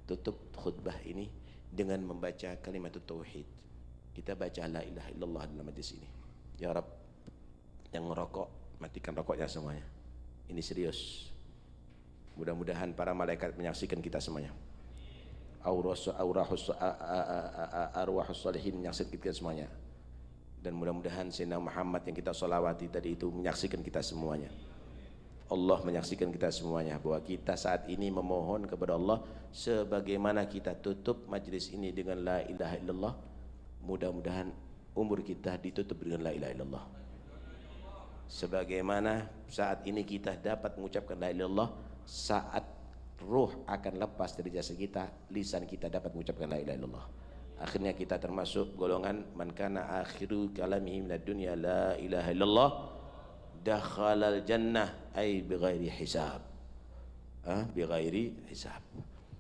tutup khutbah ini dengan membaca kalimat tauhid. Kita baca la ilaha illallah dalam majlis ini. Ya Rabb, yang ngerokok matikan rokoknya semuanya. Ini serius. Mudah-mudahan para malaikat menyaksikan kita semuanya. Arwahus salihin menyaksikan kita semuanya. Dan mudah-mudahan Sayyidina Muhammad yang kita sholawati tadi itu menyaksikan kita semuanya. Allah menyaksikan kita semuanya bahwa kita saat ini memohon kepada Allah sebagaimana kita tutup majlis ini dengan la ilaha illallah. Mudah-mudahan umur kita ditutup dengan la ilaha illallah. Sebagaimana saat ini kita dapat mengucapkan la ilaha illallah, saat ruh akan lepas dari jasad kita, lisan kita dapat mengucapkan la ilaha illallah. Akhirnya kita termasuk golongan man kana akhiru kalamihi minad dunya la ilaha illallah dakhalal jannah ay bighairi hisab. Bighairi hisab.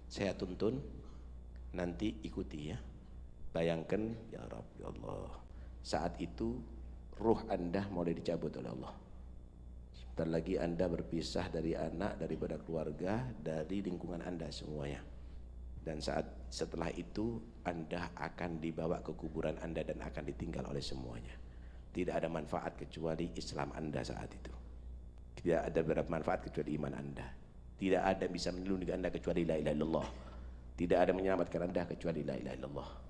Saya tuntun, nanti ikuti ya. Bayangkan, ya Rabb, ya Allah, saat itu ruh Anda mulai dicabut oleh Allah. Sebentar lagi Anda berpisah dari anak, daripada keluarga, dari lingkungan Anda semuanya. Dan setelah itu Anda akan dibawa ke kuburan Anda dan akan ditinggal oleh semuanya. Tidak ada manfaat kecuali Islam Anda saat itu. Tidak ada manfaat kecuali iman Anda. Tidak ada bisa melindungi Anda kecuali la ilaha illallah. Tidak ada menyelamatkan Anda kecuali la ilaha illallah.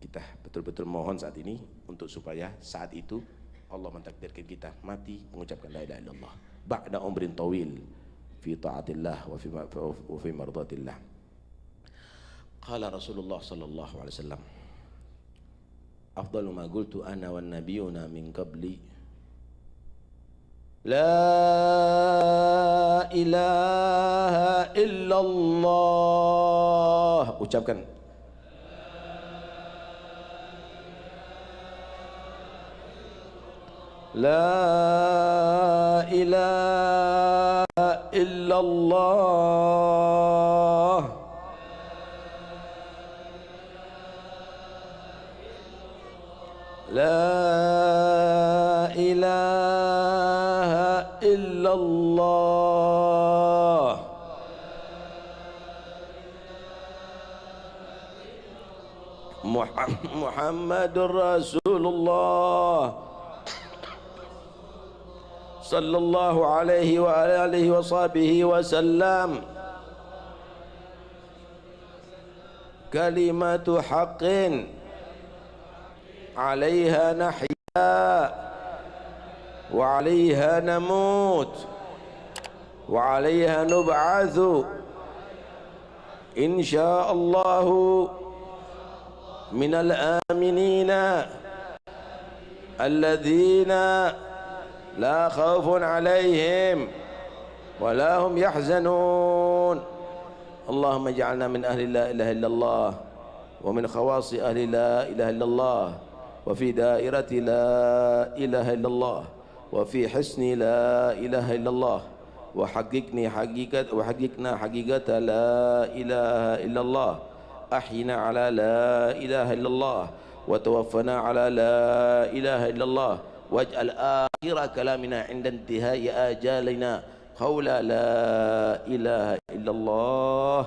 Kita betul-betul mohon saat ini untuk supaya saat itu Allah mentakdirkan kita mati mengucapkan la ilaha illallah ba'da umrin tawil fi ta'atillah wa fi mardatillah. Qala Rasulullah sallallahu alaihi wasallam, afdalu ma qultu ana wan nabiyuna min qabli la ilaha illallah. Ucapkan la ilaha illallah. La ilaha illallah. Muhammadur Rasulullah sallallahu alaihi wa alihi wa sahbihi wa sallam. Kalimatu haqqin 'alaiha nahya wa 'alaiha namut wa 'alaiha nub'atsu insyaallahu minal aminina alladzina لا خوف عليهم ولا هم يحزنون. اللهم اجعلنا من أهل لا إله إلا الله ومن خواص أهل لا إله إلا الله وفي دائرة لا إله إلا الله وفي حسن لا إله إلا الله وحققنا حقيقة لا إله إلا الله. أحينا على لا إله إلا الله وتوفنا على لا إله إلا الله واجعل آخر كلامنا عند انتهاء آجالنا قول لا إله إلا الله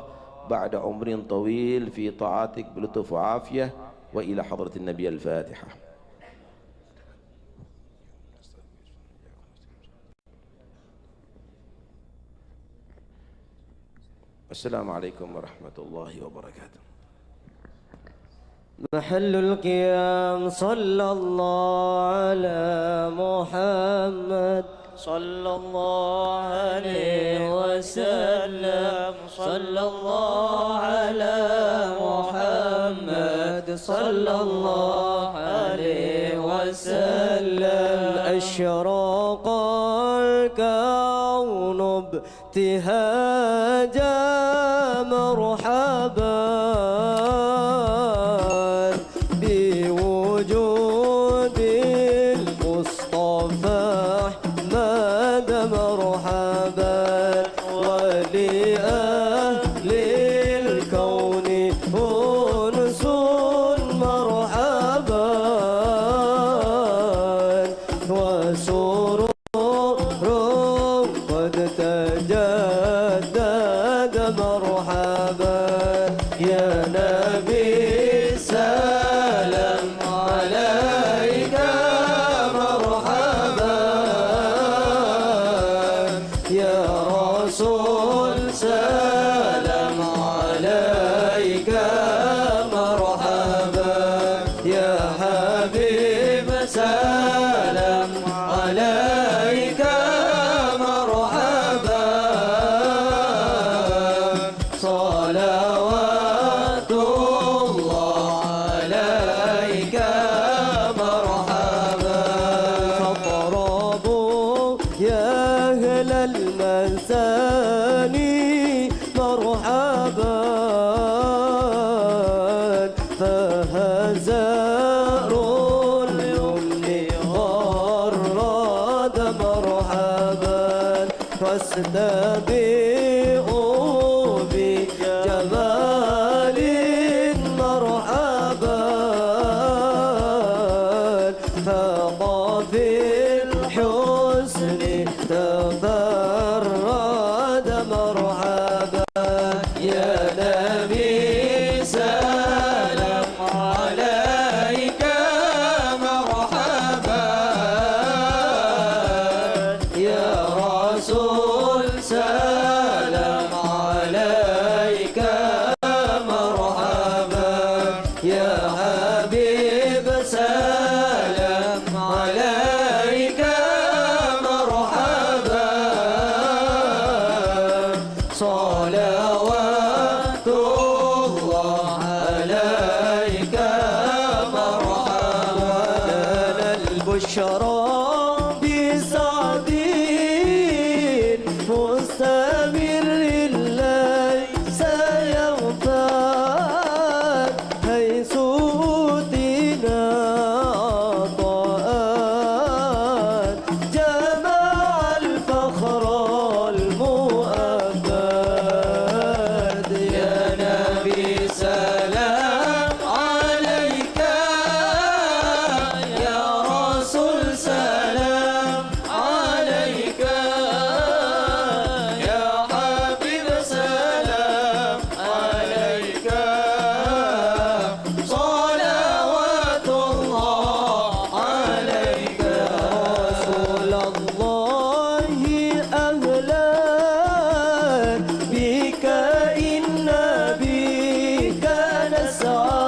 بعد عمر طويل في طاعتك بلطف وعافية. وإلى حضرة النبي الفاتحة. السلام عليكم ورحمة الله وبركاته. محل القيام صلى الله على محمد صلى الله عليه وسلم صلى الله على محمد صلى الله عليه وسلم أشرق الكون ابتهاجا مرحبا بوجود المصطفى أحمد مرحبا ولأهل الكون أنس مرحبا وسرور قد تجدد مرحبا يا نبي سلام عليك مرحبا يا رسول سلام عليك مرحبا يا حبيب سلام عليك مرحبا صلوات الله عليك مرحبا فاضربوا يا أهل المثاني مرحبا فهزار اليمن غرد مرحبا واستبيئوا بجمال مرحبا فاض في الحسن تفرد مرحبا يا نبي سلام عليك مرحبا يا رسول سلام عليك مرحبا يا حبيب سلام عليك مرحبا صلوات الله عليك مرحبا لنا البشرى بسعد مستمر ليس يغفل حيث أوتينا عطاء جمع الفخر المؤبد يا نبي سلام عليك يا رسول سلام عليك يا حبيب سلام عليك صلوات الله عليك رسول الله أهلا بك إن بك نسعى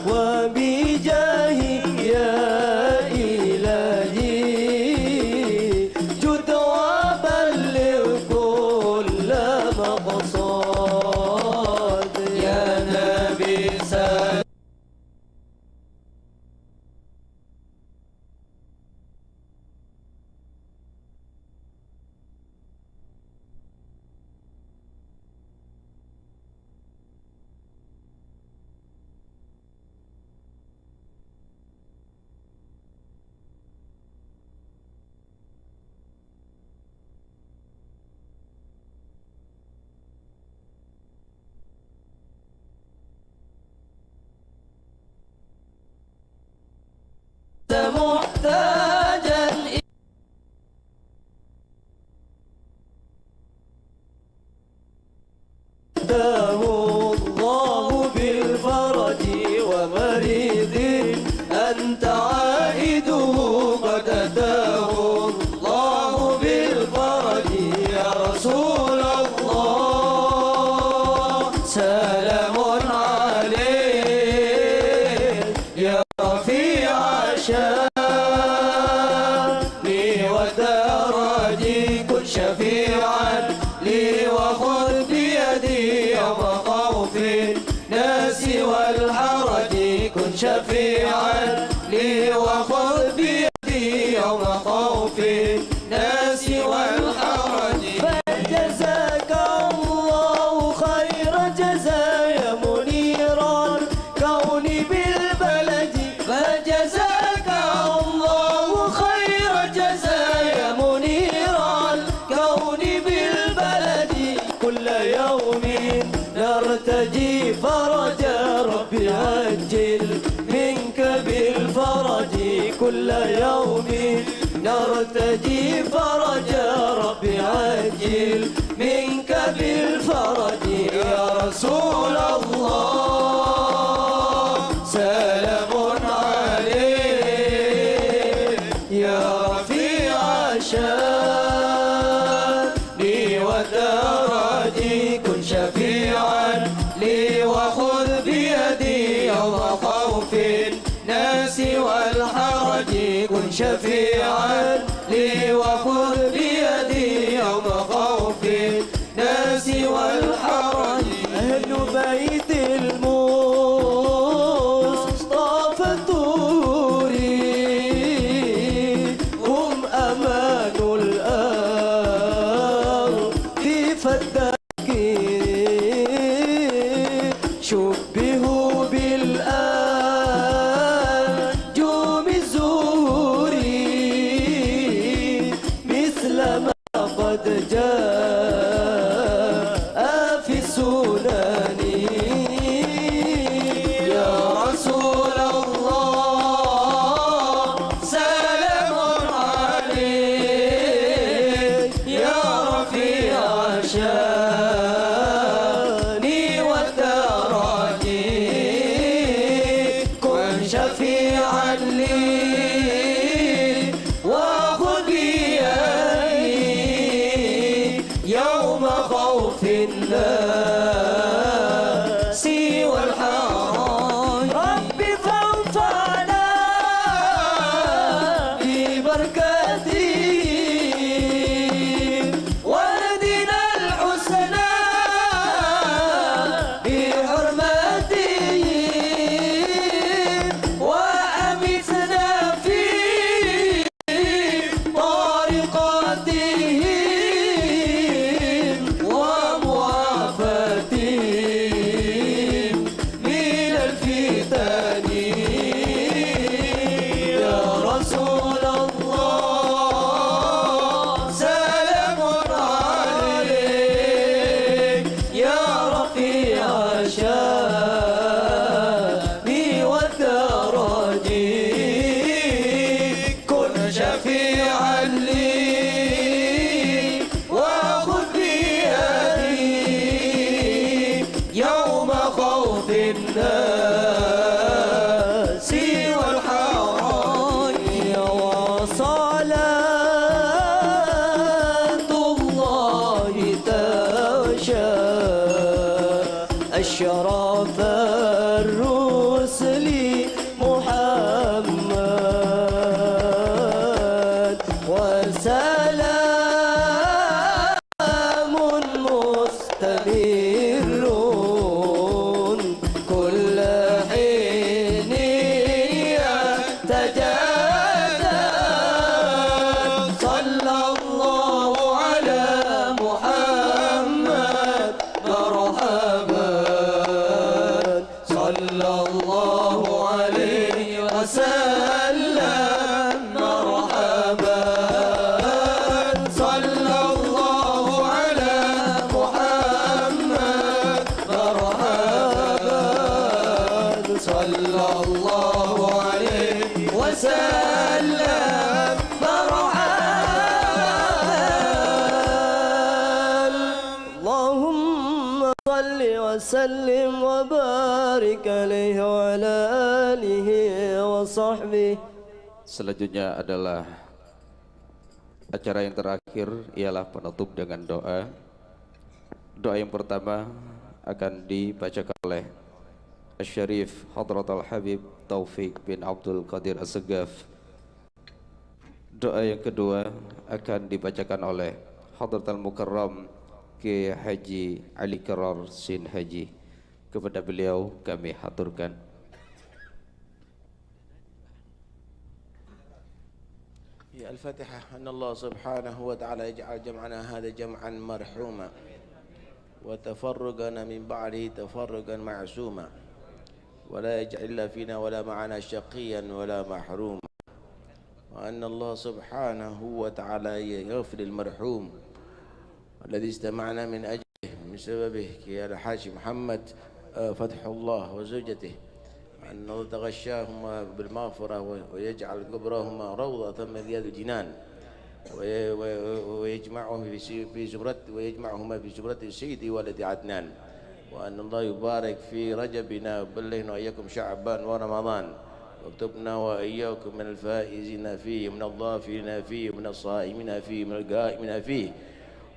وبجاهك يا إلهي جد وبلغ كل مقصود يا نبي سلام محتاجا داه الله بالفرج ومريض أنت عائده قد أتاه الله بالفرج يا رسول الله سلام عليك يا رفيع شاني كن شفيعا لي وخذ بيدي يوم خوف الناس والحرج فجزاك الله خير جزاء يا منير الكون بالبلد فجزاك الله خير جزاء يا منير الكون بالبلد كل يوم نرتجي فرجا ربي عجل منك بالفرج كل يوم نرتجي فرجا ربي عجل منك بالفرج يا رسول الله سلام عليك يا رفيع شاني ودرجي كن شفيعا لي وخذ بيدي يوم خوف الناس والحرج كن شفيعا لي وخذ بيدي يوم خوف الناس والحرج أهل بيت المصطفى الطوري هم أمان الأرض فالذكير شبهوا بالأنجوم الزهوري مثل ما قد جاء في السنن يا رسول الله سلام عليك يا رفيع شاني والدرجي كن شفيعا لي وخذ بيدي يوم خوف الناس والحرج رب فانفعنا ببركته ولدنا الحسنى بحرمته وأمتنا في طريقتهم ومعافتهم من الفتن يا رسول الله سلام عليك يا رفيع شاني والدرجي كن شفيعا لي وخذ بيدي يوم خوف الناس والحرج وصلاة الله تشاء أشرف الرسل محمد وسلام مستمر كل حين يتجدد صلى الله على محمد مرحبا صلى الله عليه وسلم مرحبا صلى الله على محمد مرحبا صلى الله عليه وسلم مرحبا اللهم صل وسلم وبارك عليه وعلى آله وصحبه. Selanjutnya adalah acara yang terakhir ialah penutup dengan doa. Doa yang pertama akan dibacakan oleh Asy-Syarif Hadratul Habib Taufik bin Abdul Qadir As-Segaf. Doa yang kedua akan dibacakan oleh Hadratul Mukarram Ki Haji Ali Karar Sin Haji. Kepada beliau kami haturkan. هي الفاتحة. أن الله سبحانه وتعالى يجعل جمعنا هذا جمعا مرحوما وتفرقنا من بعده تفرقا معصوما ولا يجعل فينا ولا معنا شقيا ولا محروما. وأن الله سبحانه وتعالى يغفر المرحوم الذي استمعنا من أجله من سببه يا الحاج محمد فتح الله وزوجته، أن الله تغشاهما بالمغفرة ويجعل قبرهما روضة من رياض الجنان ويجمعهما في زمرة سيدي ولد عدنان. وأن الله يبارك في رجبنا وبلغنا وإياكم شعبان ورمضان واكتبنا وإياكم من الفائزين فيه من الظافرين فيه من الصائمين فيه من القائمين فيه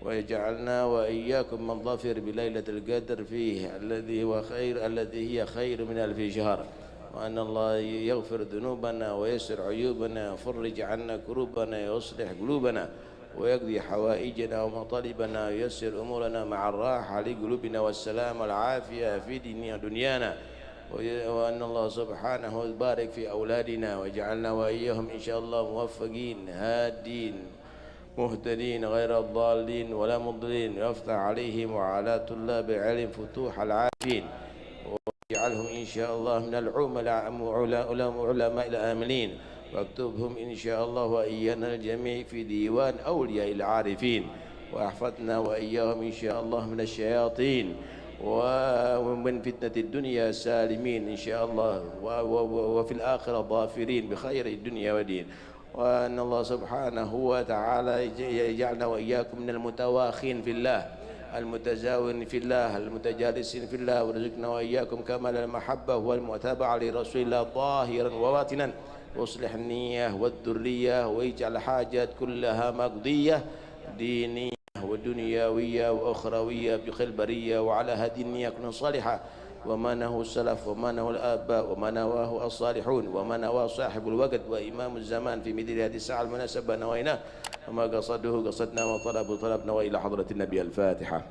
ويجعلنا وإياكم من ظفر بليلة القدر فيه الذي هي خير من 1000 شهر. وأن الله يغفر ذنوبنا ويسر عيوبنا ويفرج عنا كروبنا ويصلح قلوبنا ويقضي حوائجنا ومطالبنا ويسر أمورنا مع الراحة لقلوبنا والسلام والعافية في دنيانا. وأن الله سبحانه يبارك في أولادنا ويجعلنا وإياهم إن شاء الله موفقين هادين مهتدين غير الضالين ولا مضلين، ويفتح عليهم وعلى طلاب العلم فتوح العارفين ويجعلهم إن شاء الله من العلماء الآمنين، واكتبهم إن شاء الله وإيانا الجميع في ديوان أولياء العارفين، وأحفظنا وإياهم إن شاء الله من الشياطين ومن فتنة الدنيا سالمين إن شاء الله وفي الآخرة ظافرين بخير الدنيا والدين. وأن الله سبحانه وتعالى يجعلنا وإياكم من المتواخين في الله المتزاورين في الله المتجالسين في الله، ورزقنا وإياكم كمال المحبة والمتابعة لرسول الله ظاهرا وباطنا، واصلح النية والذرية ويجعل حاجات كلها مقضية دينية ودنيوية وأخروية بخير برية وعلى هدي النية كن صالحة، وما نهى السلف وما نهى الآباء وما نواه الصالحون وما نواه صاحب الوقت وإمام الزمان في مثل هذه الساعة المناسبة نويناه، وما قصده قصدنا وطلبه طلبنا. وإلى حضرة النبي الفاتحة.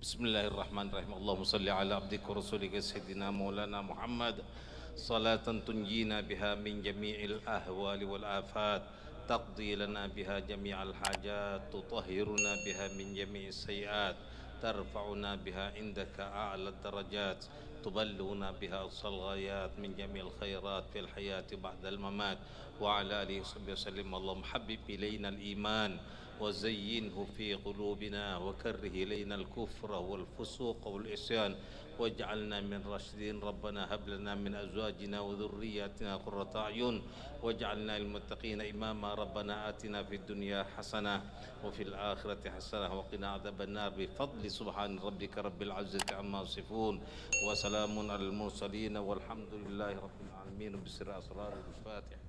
بسم الله الرحمن الرحيم. اللهم صل على عبدك ورسولك سيدنا مولانا محمد صلاة تنجينا بها من جميع الأهوال والآفات، تقضي لنا بها جميع الحاجات، تطهرنا بها من جميع السيئات، ترفعنا بها عندك أعلى الدرجات، تبلغنا بها أقصى الغايات من جميع الخيرات في الحياة بعد الممات. وعلى آله وصحبه وسلم. اللهم حبب إلينا الإيمان وزينه في قلوبنا وكره إلينا الكفر والفسوق والعصيان واجعلنا من راشدين. ربنا هب لنا من أزواجنا وذرياتنا قرة أعين واجعلنا للمتقين إماما. ربنا آتنا في الدنيا حسنة وفي الآخرة حسنة وقنا عذاب النار بفضل سبحان ربك رب العزة عما يصفون وسلام على المرسلين والحمد لله رب العالمين. بسر أسرار الفاتحة.